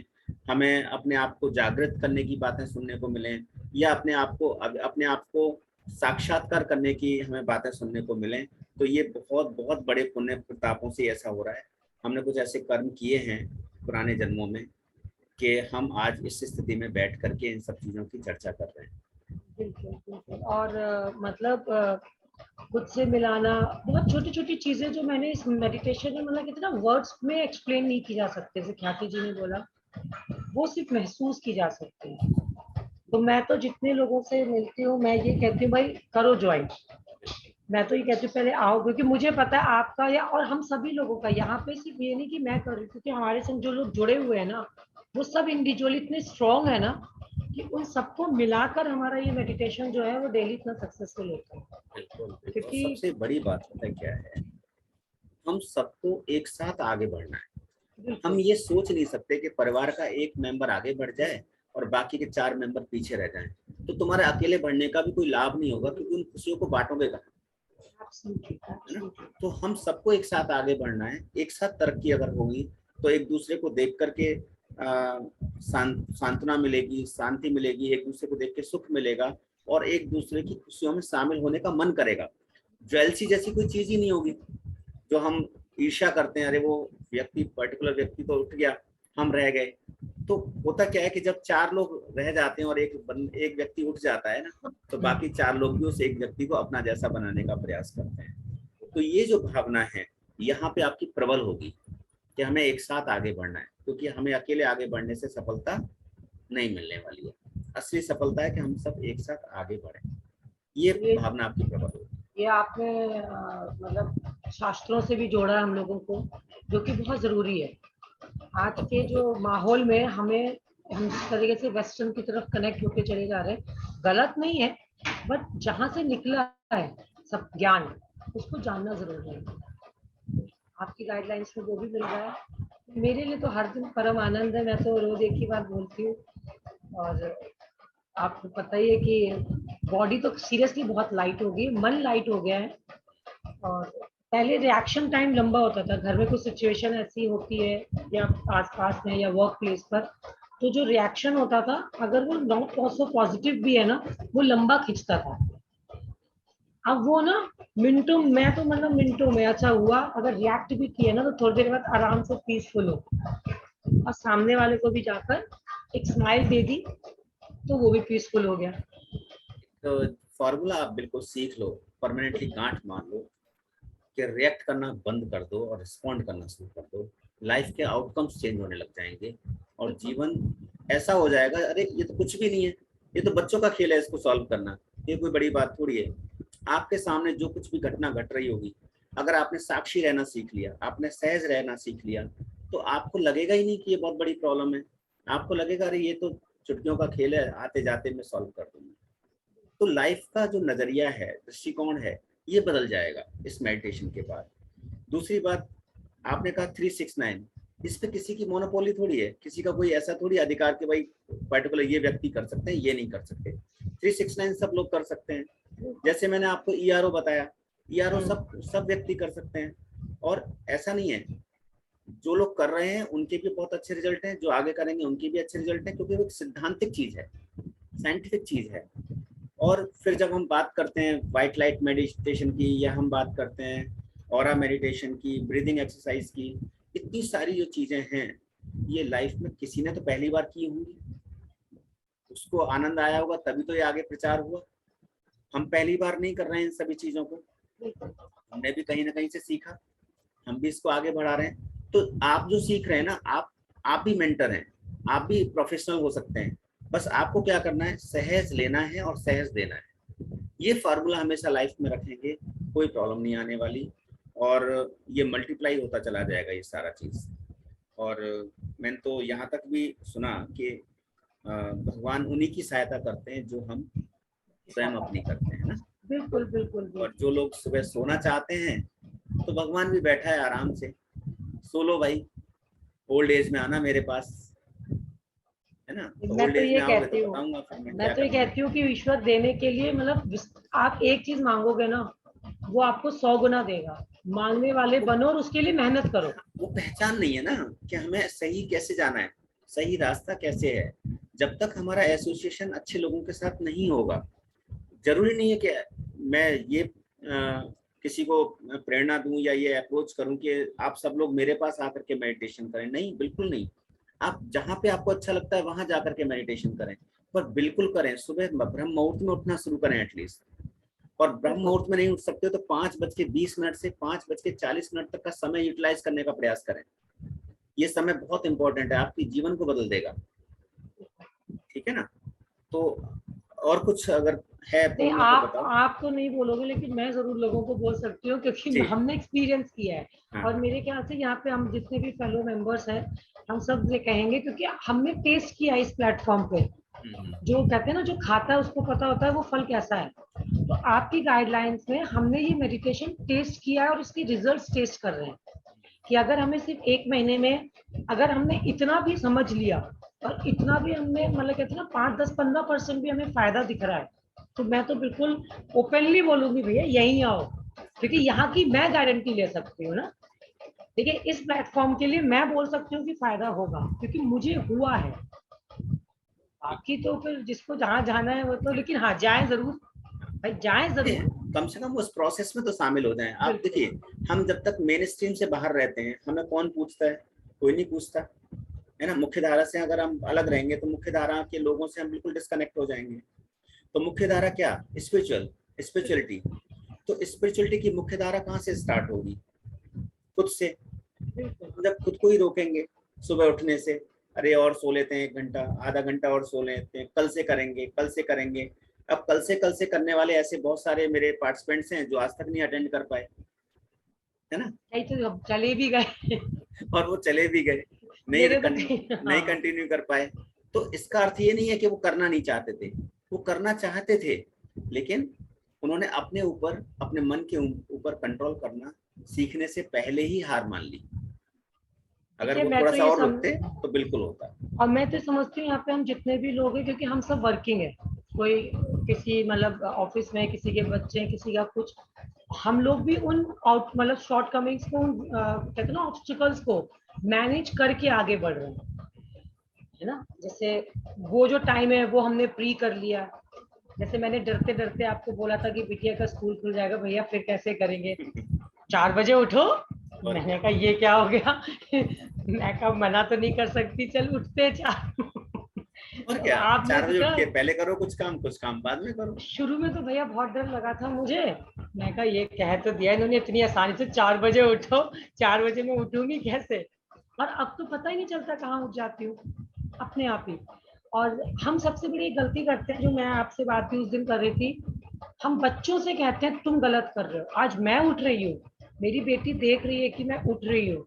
हमें अपने आप को जागृत करने की बातें सुनने को मिले, या अपने आप को साक्षात्कार करने की हमें बातें सुनने को मिले। तो ये बहुत बहुत बड़े पुण्य प्रतापों से ऐसा हो रहा है। हमने कुछ ऐसे कर्म किए हैं पुराने जन्मों में कि हम आज इस स्थिति में बैठ करके इन सब चीजों की चर्चा कर रहे हैं। बिल्कुल बिल्कुल। और मतलब खुद से मिलाना, बहुत छोटी छोटी चीजें जो मैंने इस मेडिटेशन में, मतलब कितना वर्ड्स में एक्सप्लेन नहीं की जा सकते, जैसे ख्याति जी ने बोला, वो सिर्फ महसूस की जा सकती है। तो मैं तो जितने लोगों से मिलती हूँ, मैं ये कहती हूँ भाई करो ज्वाइन। मैं तो ये कहती हूँ पहले आओ, क्योंकि मुझे पता है आपका या और हम सभी लोगों का यहाँ पे सिर्फ ये नहीं कि मैं कर रही हूँ, क्योंकि हमारे संग जो लोग जुड़े हुए हैं ना, वो सब इंडिविजुअली इतने स्ट्रांग है ना कि उन सबको मिलाकर हमारा ये मेडिटेशन जो है वो डेली इतना सक्सेसफुल होता है। क्योंकि सबसे बड़ी बात पता है क्या है, हम सबको एक साथ आगे बढ़ना है। हम ये सोच नहीं सकते कि परिवार का एक मेंबर आगे बढ़ जाए और बाकी के 4 मेंबर पीछे रह जाएं। तो तुम्हारे अकेले बढ़ने का भी कोई लाभ नहीं होगा, क्योंकि उन खुशियों को बांटोगे कहाँ। तो हम सबको एक साथ आगे बढ़ना है। एक साथ तरक्की अगर होगी तो एक दूसरे को देख करके सांत्वना मिलेगी, शांति मिलेगी, एक दूसरे को देख के सुख मिलेगा, और एक दूसरे की खुशियों में शामिल होने का मन करेगा। ज्वेलसी जैसी कोई चीज ही नहीं होगी जो हम ईर्ष्या करते हैं, अरे वो व्यक्ति पर्टिकुलर व्यक्ति तो उठ गया, हम रह गए। तो होता क्या है कि जब 4 लोग रह जाते हैं और एक व्यक्ति उठ जाता है ना, तो बाकी 4 लोग भी उस एक व्यक्ति को अपना जैसा बनाने का प्रयास करते हैं। तो ये जो भावना है यहाँ पे आपकी प्रबल होगी कि हमें एक साथ आगे बढ़ना है, क्योंकि हमें अकेले आगे बढ़ने से सफलता नहीं मिलने वाली है। असली सफलता है कि हम सब एक साथ आगे बढ़े, ये भावना आपकी प्रबल होगी। ये आपने मतलब शास्त्रों से भी जोड़ा हम लोगों को, जो कि बहुत जरूरी है आज के जो माहौल में। हम जिस तरीके से वेस्टर्न की तरफ कनेक्ट होके चले जा रहे हैं, गलत नहीं है, बट जहां से निकला है सब ज्ञान, उसको जानना जरूरी है। आपकी गाइडलाइंस में वो भी मिल रहा है। मेरे लिए तो हर दिन परम आनंद है। मैं तो रोज एक ही बात बोलती हूँ, और आपको पता ही है कि बॉडी तो सीरियसली बहुत लाइट हो गई, मन लाइट हो गया है, और पहले रिएक्शन टाइम लंबा होता था, घर में कुछ सिचुएशन ऐसी होती है या आसपास में या वर्क प्लेस पर, तो जो रिएक्शन होता था अगर वो नॉट पॉजिटिव भी है ना, वो लंबा खींचता था। अब वो ना मिनटों, मैं तो मतलब मिनटों में अच्छा हुआ अगर रिएक्ट भी किया ना, तो थोड़ी देर बाद आराम से पीसफुल हो, और सामने वाले को भी जाकर एक स्माइल दे दी तो वो भी पीसफुल हो गया। तो फॉर्मूला आप बिल्कुल सीख लो, परमानेंटली गांठ मार लो कि रिएक्ट करना बंद कर दो और रिस्पॉन्ड करना शुरू कर दो। लाइफ के आउटकम्स चेंज होने लग जाएंगे और जीवन ऐसा हो जाएगा, अरे ये तो कुछ भी नहीं है, ये तो बच्चों का खेल है, इसको सॉल्व करना ये कोई बड़ी बात थोड़ी है। आपके सामने जो कुछ भी घटना घट रही होगी, अगर आपने साक्षी रहना सीख लिया, आपने सहज रहना सीख लिया, तो आपको लगेगा ही नहीं कि ये बहुत बड़ी प्रॉब्लम है। आपको लगेगा अरे ये तो चुटकियों का खेल है, आते जाते मैं सॉल्व कर दूंगा। तो लाइफ का जो नजरिया है, दृष्टिकोण है, ये बदल जाएगा इस मेडिटेशन के बाद। दूसरी बात, आपने कहा 369, इस पे किसी की मोनोपोली थोड़ी है, किसी का कोई ऐसा थोड़ी अधिकार कि भाई पर्टिकुलर ये व्यक्ति कर सकते हैं, ये नहीं कर सकते। 369 सब लोग कर सकते हैं। जैसे मैंने आपको ERO बताया, ERO सब व्यक्ति कर सकते हैं। और ऐसा नहीं है, जो लोग कर रहे हैं उनके भी बहुत अच्छे रिजल्ट हैं, जो आगे करेंगे उनके भी अच्छे रिजल्ट हैं, क्योंकि वो एक सिद्धांतिक चीज है, साइंटिफिक चीज है। और फिर जब हम बात करते हैं व्हाइट लाइट मेडिटेशन की, या हम बात करते हैं ऑरा मेडिटेशन की, ब्रीदिंग एक्सरसाइज की, इतनी सारी जो चीजें हैं, ये लाइफ में किसी ने तो पहली बार की होंगी, उसको आनंद आया होगा, तभी तो ये आगे प्रचार हुआ। हम पहली बार नहीं कर रहे हैं इन सभी चीजों को, हमने भी कहीं ना कहीं से सीखा, हम भी इसको आगे बढ़ा रहे हैं। तो आप जो सीख रहे हैं ना, आप भी मेंटर हैं, आप भी प्रोफेशनल हो सकते हैं। बस आपको क्या करना है, सहज लेना है और सहज देना है। ये फार्मूला हमेशा लाइफ में रखेंगे, कोई प्रॉब्लम नहीं आने वाली, और ये मल्टीप्लाई होता चला जाएगा ये सारा चीज। और मैंने तो यहाँ तक भी सुना कि भगवान उन्हीं की सहायता करते हैं जो हम स्वयं अपनी करते हैं ना। बिल्कुल बिल्कुल। और जो लोग सुबह सोना चाहते हैं, तो भगवान भी बैठा है आराम से, सो लो भाई, ओल्ड एज में आना मेरे पास, है ना। मैं तो ये कहती हूँ, मैं तो ये कहती हूँ कि ईश्वर देने के लिए, मतलब आप एक चीज मांगोगे ना, वो आपको 100 गुना देगा। मांगने वाले बनो और उसके लिए मेहनत करो। वो पहचान नहीं है ना कि हमें सही कैसे जाना है, सही रास्ता कैसे है। जब तक हमारा एसोसिएशन अच्छे लोगों के साथ नहीं होगा, जरूरी नहीं है कि मैं ये किसी को प्रेरणा दूं या ये अप्रोच करूं कि आप सब लोग मेरे पास आकर के मेडिटेशन करें। नहीं, बिल्कुल नहीं। आप जहाँ पे आपको अच्छा लगता है वहां जाकर के मेडिटेशन करें, पर बिल्कुल करें। सुबह ब्रह्म मुहूर्त में उठना शुरू करें एटलीस्ट, और ब्रह्म मुहूर्त में नहीं उठ सकते हो तो 5:20 से 5:40 तक का समय यूटिलाइज करने का प्रयास करें। ये समय बहुत इंपॉर्टेंट है, आपके जीवन को बदल देगा। ठीक है ना। तो और कुछ अगर है नहीं, आप तो नहीं बोलोगे, लेकिन मैं जरूर लोगों को बोल सकती हूँ, क्योंकि हमने एक्सपीरियंस किया है। हाँ। और मेरे ख्याल से यहाँ पे हम जितने भी फेलो मेंबर्स हैं, हम सब ये कहेंगे, क्योंकि हमने टेस्ट किया इस प्लेटफॉर्म पे। जो कहते हैं ना, जो खाता है उसको पता होता है वो फल कैसा है। तो आपकी गाइडलाइंस में हमने ये मेडिटेशन टेस्ट किया है और इसके रिजल्ट्स टेस्ट कर रहे हैं कि अगर हमें सिर्फ 1 महीने में अगर हमने इतना भी समझ लिया और इतना भी हमने, मतलब कहते हैं ना, 5-10-15% भी हमें फायदा दिख रहा है, तो मैं तो बिल्कुल ओपनली बोलूंगी भैया यहीं आओ, क्योंकि यहाँ की मैं गारंटी ले सकती हूँ ना। देखिए, इस प्लेटफॉर्म के लिए मैं बोल सकती हूँ कि फायदा होगा, क्योंकि मुझे हुआ है। बाकी तो फिर जिसको जहाँ जाना है वो तो, लेकिन हाँ, जाए जरूर भाई, जाए जरूर, कम से कम उस प्रोसेस में तो शामिल हो जाएं। आप देखिए, हम जब तक मेन स्ट्रीम से बाहर रहते हैं, हमें कौन पूछता है? कोई नहीं पूछता, है ना। मुख्य धारा से अगर हम अलग रहेंगे तो मुख्य धारा के लोगों से हम बिल्कुल डिस्कनेक्ट हो जाएंगे। तो मुख्य धारा क्या? स्पिरिचुअलिटी। तो स्पिरिचुअलिटी की मुख्य धारा कहाँ से स्टार्ट होगी? खुद से। जब खुद को ही रोकेंगे सुबह उठने से, अरे और सो लेते हैं 1 घंटा, आधा घंटा और सो लेते हैं, कल से करेंगे। अब कल से करने वाले ऐसे बहुत सारे मेरे पार्टिसिपेंट्स हैं जो आज तक नहीं अटेंड कर पाए, है ना। तो चले भी गए और वो चले भी गए, नहीं कंटिन्यू कर पाए। तो इसका अर्थ ये नहीं है कि वो करना नहीं चाहते थे, वो करना चाहते थे, लेकिन उन्होंने अपने ऊपर, अपने मन के ऊपर कंट्रोल करना सीखने से पहले ही हार मान ली। अगर वो थोड़ा सा और रुकते तो बिल्कुल होता। और मैं तो समझती हूँ यहाँ पे हम जितने भी लोग हैं, क्योंकि हम सब वर्किंग है, कोई किसी मतलब ऑफिस में, किसी के बच्चे, किसी का कुछ, हम लोग भी उन मतलब शॉर्ट कमिंग्स को, कहते हैं ना, ऑब्स्टिकल्स को मैनेज करके आगे बढ़ रहे हैं, है ना। जैसे वो जो टाइम है वो हमने प्री कर लिया। जैसे मैंने डरते डरते आपको बोला था कि बिटिया का स्कूल खुल जाएगा भैया, फिर कैसे करेंगे, 4 बजे उठो। मैंने कहा ये क्या हो गया मैं कहा मना तो नहीं कर सकती, चल उठते 4। और तो क्या, आपने 4 बजे उठ के तो पहले करो कुछ काम बाद में करो। शुरू में तो भैया बहुत डर लगा था मुझे। मैं कहा ये कह तो दिया इन्होंने इतनी आसानी से 4 बजे उठो, 4 बजे मैं उठूंगी कैसे। और अब तो पता ही नहीं चलता कहाँ उठ जाती हूँ अपने आप ही। और हम सबसे बड़ी गलती करते हैं, जो मैं आपसे बात भी उस दिन कर रही थी, हम बच्चों से कहते हैं तुम गलत कर रहे हो। आज मैं उठ रही हूँ, मेरी बेटी देख रही है कि मैं उठ रही हूँ,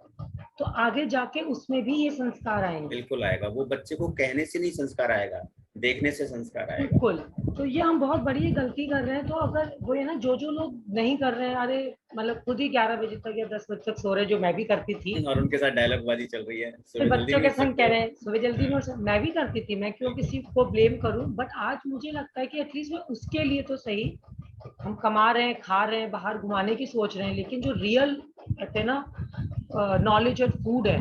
तो आगे जाके उसमें भी ये संस्कार आएंगे। बिल्कुल आएगा, वो बच्चे को कहने से नहीं संस्कार आएगा, देखने से संस्कार आएगा। बिल्कुल। तो ये हम बहुत बड़ी गलती कर रहे हैं। तो अगर वो है ना, जो लोग नहीं कर रहे हैं, अरे मतलब खुद ही 11 बजे तक या 10 बजे तक सो रहे, जो मैं भी करती थी, और उनके साथ डायलॉग बाजी चल रही है, फिर सुबह जल्दी बच्चों नहीं के उठ संग कह सकते रहे हो। हैं सुबह जल्दी नहीं उठ सकते। मैं भी करती थी, मैं क्यों किसी को ब्लेम करूं। बट आज मुझे लगता है कि एटलीस्ट मैं उसके लिए तो सही, हम कमा रहे हैं, खा रहे हैं, बाहर घुमाने की सोच रहे हैं, लेकिन जो रियल कहते हैं ना नॉलेज और फूड है,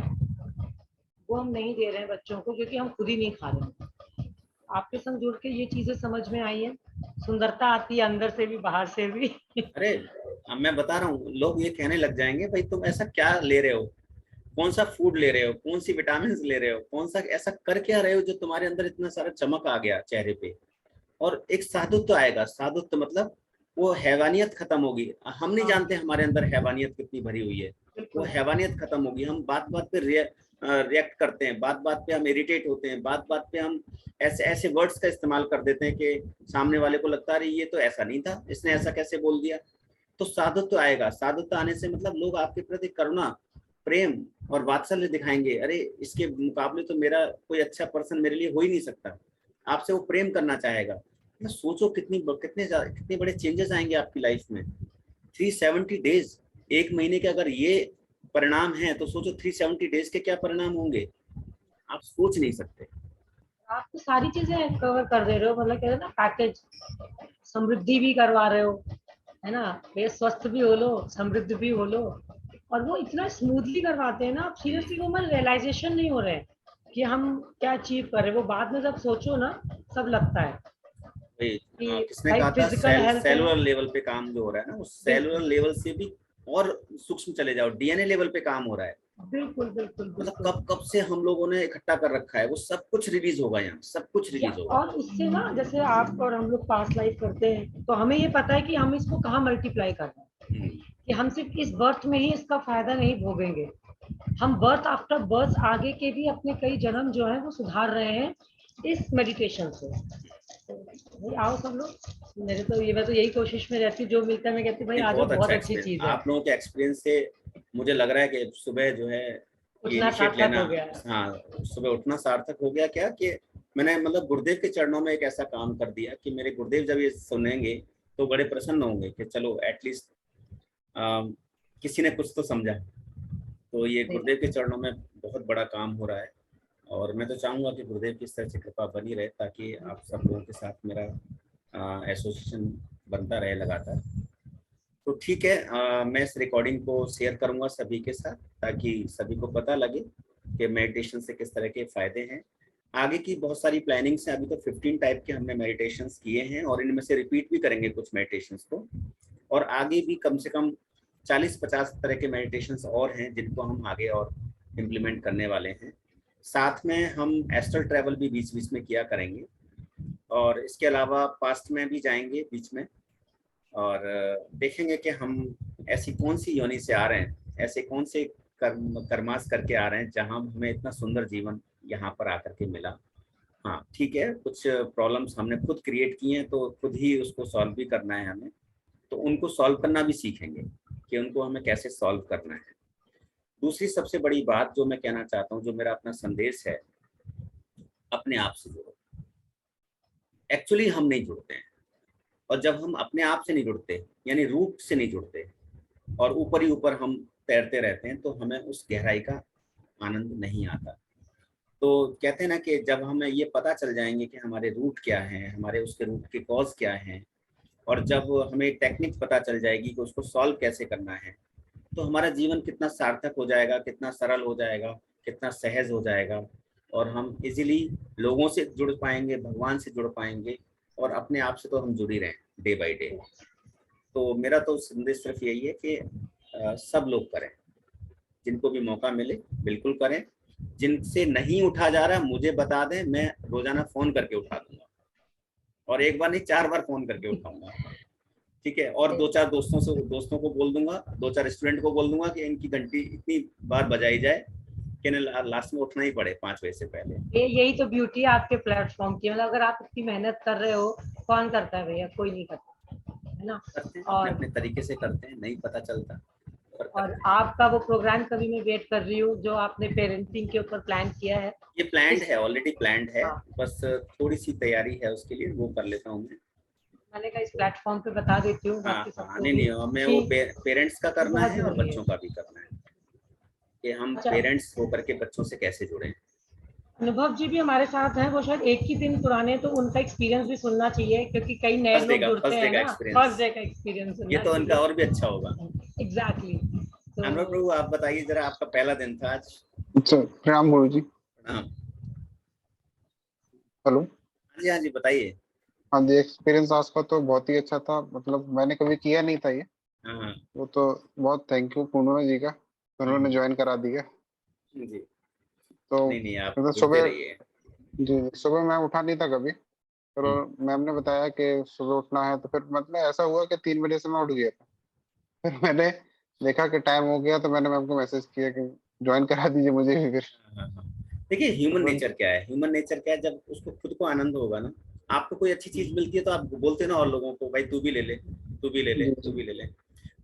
वो हम नहीं दे रहे हैं बच्चों को, क्योंकि हम खुद ही नहीं खा रहे हैं। आपके संग जुड़ के ये चीजें समझ में आई है, सुंदरता आती है अंदर से भी बाहर से भी। अरे अब मैं बता रहा हूँ, लोग ये कहने लग जाएंगे भाई तुम ऐसा क्या ले रहे हो, कौन सा फूड ले रहे हो, कौन सी विटामिन ले रहे हो, कौन सा ऐसा कर क्या रहे हो जो तुम्हारे अंदर इतना सारा चमक आ गया चेहरे पे, और एक साधुत्व आएगा। साधुत्व मतलब वो हैवानियत खत्म होगी। हम नहीं जानते हमारे अंदर हैवानियत कितनी भरी हुई है, वो हैवानियत खत्म होगी। हम बात बात पे रिएक्ट करते हैं, बात बात पे हम इरिटेट होते हैं, बात बात पे हम ऐसे ऐसे वर्ड्स का इस्तेमाल कर देते हैं कि सामने वाले को लगता है ये तो ऐसा नहीं था, इसने ऐसा कैसे बोल दिया। तो साधुत्व आएगा। साधुत्व आने से मतलब लोग आपके प्रति करुणा, प्रेम और वात्सल्य दिखाएंगे। अरे इसके मुकाबले तो मेरा कोई अच्छा पर्सन मेरे लिए हो ही नहीं सकता, आपसे वो प्रेम करना चाहेगा। सोचो कितने बड़े चेंजेस आएंगे आपकी लाइफ में। 370 डेज, एक महीने के अगर ये परिणाम है तो सोचो 370 डेज के क्या परिणाम होंगे, आप सोच नहीं सकते। आप तो सारी चीजें कवर कर दे रहे हो, मतलब कहते हैं ना पैकेज, समृद्धि भी करवा रहे हो, है ना, वे स्वस्थ भी हो लो, समृद्ध भी हो लो। और वो इतना स्मूथली करवाते हैं ना, आप सीरियसली वो मतलब रियलाइजेशन नहीं हो रहे हैं कि हम क्या अचीव कर रहे हैं। वो बाद में जब सोचो ना, सब लगता है कि किसने भाई कहा था फिजिकल हेल्थ है। सेलुलर लेवल पे काम जो हो रहा है ना, उस सेलुलर बिल्कुल लेवल से भी और सूक्ष्म चले जाओ, डीएनए लेवल पे काम हो रहा है। बिल्कुल बिल्कुल मतलब बिल्कुल। कब कब से हम लोगों ने इकट्ठा कर रखा है, वो सब कुछ रिलीज होगा, यहाँ सब कुछ रिलीज होगा। और उससे ना, जैसे आप और हम लोग पास्ट लाइफ करते हैं, तो हमें ये पता है कि हम इसको कहाँ मल्टीप्लाई कर रहे हैं, कि हम सिर्फ इस बर्थ में ही इसका फायदा नहीं भोगेंगे, हम बर्थ आफ्टर बर्थ आगे के भी अपने कई जन्म जो है वो सुधार रहे हैं इस मेडिटेशन से। तो आओ सब लोग, मेरे तो ये, मैं तो यही कोशिश में रहती, जो मिलता है मैं कहती भाई आ जाओ, बहुत बहुत अच्छा अच्छी एक्सपीरियंस चीज है। आप लोगों के एक्सपीरियंस से मुझे लग रहा है कि सुबह जो है ये उठना इनिशिएट सार्थक लेना, हो गया। हाँ सुबह उठना सार्थक हो गया। क्या कि मैंने मतलब गुरुदेव के चरणों में एक ऐसा काम कर दिया कि मेरे गुरुदेव जब ये सुनेंगे तो बड़े प्रसन्न होंगे कि चलो एटलीस्ट किसी ने कुछ तो समझा। तो ये गुरुदेव के चरणों में बहुत बड़ा काम हो रहा है, और मैं तो चाहूँगा कि गुरुदेव की इस तरह से कृपा बनी रहे ताकि आप सब लोगों के साथ मेरा एसोसिएशन बनता रहे लगातार। तो ठीक है, मैं इस रिकॉर्डिंग को शेयर करूंगा सभी के साथ ताकि सभी को पता लगे कि मेडिटेशन से किस तरह के फायदे हैं। आगे की बहुत सारी प्लानिंग्स हैं, अभी तो 15 टाइप के हमने मेडिटेशंस किए हैं और इनमें से रिपीट भी करेंगे कुछ मेडिटेशंस को, और आगे भी कम से कम 40-50 तरह के मेडिटेशंस और हैं जिनको हम आगे और इम्प्लीमेंट करने वाले हैं। साथ में हम एस्ट्रल ट्रैवल भी बीच बीच में किया करेंगे, और इसके अलावा पास्ट में भी जाएंगे बीच में, और देखेंगे कि हम ऐसी कौन सी योनि से आ रहे हैं, ऐसे कौन से कर्मास करके आ रहे हैं जहां हमें इतना सुंदर जीवन यहाँ पर आकर के मिला। हाँ ठीक है, कुछ प्रॉब्लम्स हमने खुद क्रिएट की हैं तो खुद ही उसको सॉल्व भी करना है हमें, तो उनको सॉल्व करना भी सीखेंगे कि उनको हमें कैसे सॉल्व करना है। दूसरी सबसे बड़ी बात जो मैं कहना चाहता हूँ, जो मेरा अपना संदेश है, अपने आप से जुड़ो। एक्चुअली हम नहीं जुड़ते हैं, और जब हम अपने आप से नहीं जुड़ते यानी रूट से नहीं जुड़ते और ऊपर ही ऊपर हम तैरते रहते हैं तो हमें उस गहराई का आनंद नहीं आता। तो कहते हैं ना कि जब हमें ये पता चल जाएंगे कि हमारे रूट क्या हैं, हमारे उसके रूट के कॉज क्या हैं, और जब हमें टेक्निक पता चल जाएगी कि उसको सॉल्व कैसे करना है, तो हमारा जीवन कितना सार्थक हो जाएगा, कितना सरल हो जाएगा, कितना सहज हो जाएगा, और हम इजीली लोगों से जुड़ पाएंगे, भगवान से जुड़ पाएंगे, और अपने आप से तो हम जुड़ ही रहे हैं डे बाय डे। तो मेरा तो संदेश सिर्फ यही है कि सब लोग करें, जिनको भी मौका मिले बिल्कुल करें। जिनसे नहीं उठा जा रहा मुझे बता दें, मैं रोजाना फोन करके उठा दूंगा, और एक बार नहीं 4 बार फोन करके उठाऊंगा, ठीक है। और 2-4 दोस्तों को बोल दूंगा, 2-4 स्टूडेंट को बोल दूंगा कि इनकी घंटी इतनी बार बजाई जाए कि लास्ट में उठना ही पड़े 5 बजे से पहले। यही तो ब्यूटी है आपके प्लेटफॉर्म की। मतलब अगर आप इतनी मेहनत कर रहे हो, कौन करता है भैया? कोई नहीं करता, है ना। करते हैं, और अपने तरीके से करते हैं, नहीं पता चलता। और आपका वो प्रोग्राम कभी मैं वेट कर रही हूँ जो आपने पेरेंटिंग के ऊपर प्लान किया है। ये प्लान्ड है, ऑलरेडी प्लान्ड है। हाँ। बस थोड़ी सी तैयारी है उसके लिए, वो कर लेता हूँ मैं। मैंने कहा इस प्लेटफॉर्म पे बता देती हूँ हाँ बाकी हाँ, सबको नहीं भी नहीं, हमें कि वो पेरेंट्स का करना बहुत है और जरूरी है। बच्चों का भी करना है, कि हम अच्छा। पेरेंट्स होकर के बच्चों से कैसे जुड़े। अनुभव जी भी हमारे साथ हैं, वो शायद एक ही दिन पुराने, तो उनका एक्सपीरियंस भी सुनना चाहिए क्योंकि कई नए फर्स्ट डे लोग का जुड़ते हैं ना। एक्सपीरियंस, फर्स्ट डे का एक्सपीरियंस ये सुनना तो उनका चाहिए। और भी अच्छा होगा। एग्जैक्टली। अनुराग प्रभु, आप बताइए जरा, आपका पहला दिन था आज। अच्छा, प्रणाम गुरु जी। प्रणाम। हेलो। हाँ जी, हाँ जी, बताइए। हाँ जी, एक्सपीरियंस आज का तो बहुत ही अच्छा था। मतलब मैंने कभी किया नहीं था ये। हाँ वो तो बहुत थैंक यू पूर्णिमा जी का, उन्होंने ज्वाइन करा दिया। जी, तो नहीं नहीं, आप मतलब जुड़ते सुबह, रहिए। जी सुबह मैं उठा नहीं था कभी, फिर मैम ने बताया कि सुबह उठना है, तो फिर मतलब ऐसा हुआ कि 3 बजे से मैं उठ गया था। फिर मैंने देखा कि टाइम हो गया, तो मैंने मैम को मैसेज किया कि ज्वाइन करा दीजिए मुझे भी फिर। हाँ, हाँ। देखिए, ह्यूमन नेचर क्या है, ह्यूमन नेचर क्या है, जब उसको खुद को आनंद होगा ना, आपको कोई अच्छी चीज मिलती है तो आप बोलते हैं ना और लोगों को, भाई तू भी ले ले, तू भी ले ले, जी तू जी भी ले ले।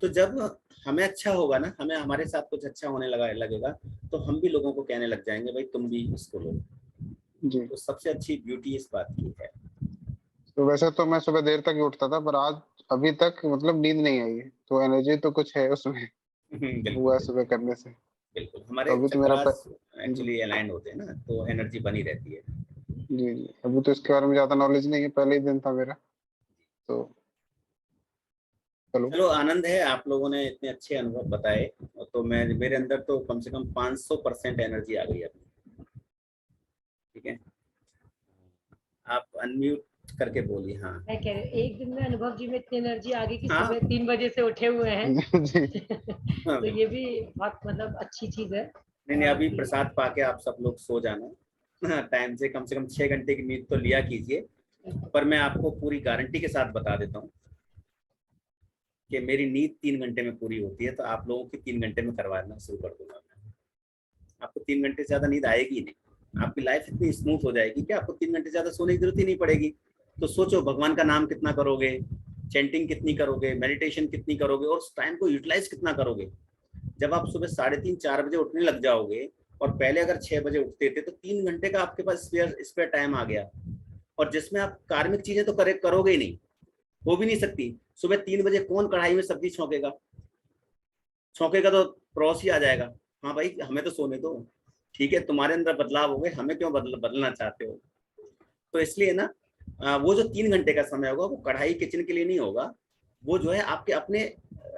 तो जब हमें अच्छा होगा ना, हमें हमारे साथ कुछ अच्छा होने लगेगा, तो हम भी लोगों को कहने लग जाएंगे, भाई तुम भी इसको लो। जी। तो सबसे अच्छी ब्यूटी इस बात की है। तो वैसे तो मैं सुबह देर तक ही उठता था, पर आज अभी तक मतलब नींद नहीं आई है, तो एनर्जी तो कुछ है उसमें, बिल्कुल हुआ है सुबह बिल्कुल करने से। बिल्कुल, तो हमारे अभी तो चक्रास जी एक्चुअली अलाइंड होते हैं ना, तो एनर्जी बनी रहती है। जी जी, अभी तो इसके बारे में ज्यादा नॉलेज नहीं है, पहले ही दिन था मेरा। तो चलो। चलो, आनंद है, आप लोगों ने इतने अच्छे अनुभव बताए, तो मैं मेरे अंदर तो कम से कम 500% एनर्जी आ गई अभी। ठीक है, आप अनम्यूट करके बोलिए। हाँ मैं कह रही हूँ, एक दिन में अनुभव जी में इतनी एनर्जी आ गई कि हाँ सुबह 3 बजे से उठे हुए हैं। जी हाँ, तो ये भी बहुत मतलब अच्छी चीज है। नहीं नहीं, अभी प्रसाद पाके आप सब लोग सो जाना टाइम से कम 6 घंटे की नींद तो लिया कीजिए। पर मैं आपको पूरी गारंटी के साथ बता देता हूँ कि मेरी नींद 3 घंटे में पूरी होती है, तो आप लोगों की 3 घंटे में करवाना शुरू कर दूंगा मैं। आपको 3 घंटे से ज्यादा नींद आएगी नहीं, आपकी लाइफ इतनी स्मूथ हो जाएगी कि आपको 3 घंटे ज्यादा सोने की जरूरत ही नहीं पड़ेगी। तो सोचो, भगवान का नाम कितना करोगे, चैंटिंग कितनी करोगे, मेडिटेशन कितनी करोगे, और उस टाइम को यूटिलाइज कितना करोगे। जब आप सुबह 3:30-4 बजे उठने लग जाओगे, और पहले अगर 6 बजे उठते थे, तो 3 घंटे का आपके पास स्पेयर टाइम आ गया, और जिसमें आप कार्मिक चीजें तो करोगे ही नहीं, हो भी नहीं सकती। सुबह 3 बजे कौन कढ़ाई में सब्जी छौंकेगा? छौंकेगा तो पड़ोस ही आ जाएगा, हाँ भाई हमें तो सोने दो। ठीक है, तुम्हारे अंदर बदलाव हो गए, हमें क्यों बदलना चाहते हो? तो इसलिए ना, वो जो 3 घंटे का समय होगा, वो कढ़ाई किचन के लिए नहीं होगा, वो जो है आपके अपने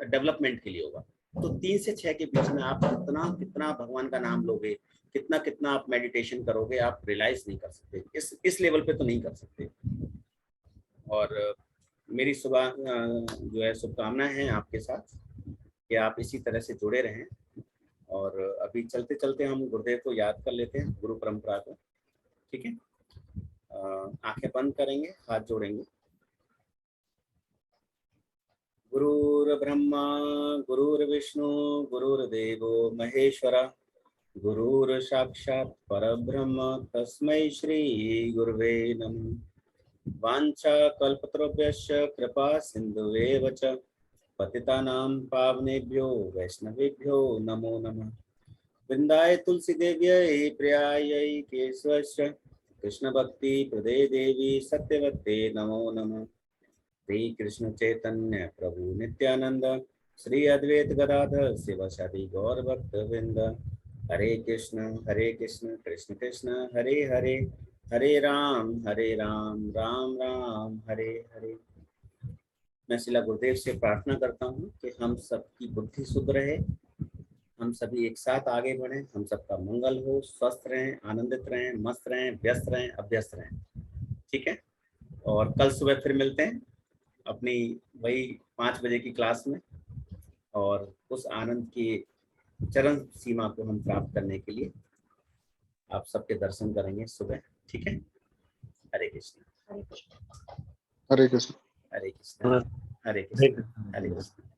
डेवलपमेंट के लिए होगा। तो 3 से 6 के बीच में आप कितना कितना भगवान का नाम लोगे, कितना कितना आप मेडिटेशन करोगे, आप रियलाइज नहीं कर सकते, इस लेवल पे तो नहीं कर सकते। और मेरी सुबह जो है शुभकामनाएं हैं आपके साथ कि आप इसी तरह से जुड़े रहें। और अभी चलते चलते हम गुरुदेव को याद कर लेते हैं, गुरु परंपरा को। ठीक है, आंखें बंद करेंगे, हाथ जोड़ेंगे। गुरुर्ब्रह्मा गुरुर्विष्णु गुरुर्देवो महेश्वरा, गुरुर साक्षात् परब्रह्म तस्मै श्री गुरुवे नमः। वाञ्छा कल्पतरुभ्यश्च कृपा सिन्धुवेव च पतितानां पावनेभ्यो वैष्णवेभ्यो नमो नमः। वृन्दाय तुलसी देव्यै प्रियायै केशवस्य कृष्ण भक्ति प्रदे देवी सत्यवते नमो नमः। श्री कृष्ण चैतन्य प्रभु नित्यानंद, श्री अद्वैत गदाधर शिवासादि गौर भक्त वृंद। हरे कृष्ण कृष्ण कृष्ण हरे हरे, हरे राम राम राम हरे हरे। मैं शिला गुरुदेव से प्रार्थना करता हूँ कि हम सबकी बुद्धि शुद्ध रहे, हम सभी एक साथ आगे बढ़ें, हम सबका मंगल हो, स्वस्थ रहें, आनंदित रहें, मस्त रहें, व्यस्त रहें, अभ्यस्त रहें। ठीक है, और कल सुबह फिर मिलते हैं अपनी वही 5 बजे की क्लास में, और उस आनंद की चरम सीमा को हम प्राप्त करने के लिए आप सबके दर्शन करेंगे सुबह। ठीक है, हरे कृष्ण। हरे कृष्ण। हरे कृष्ण, हरे कृष्ण, हरे कृष्ण।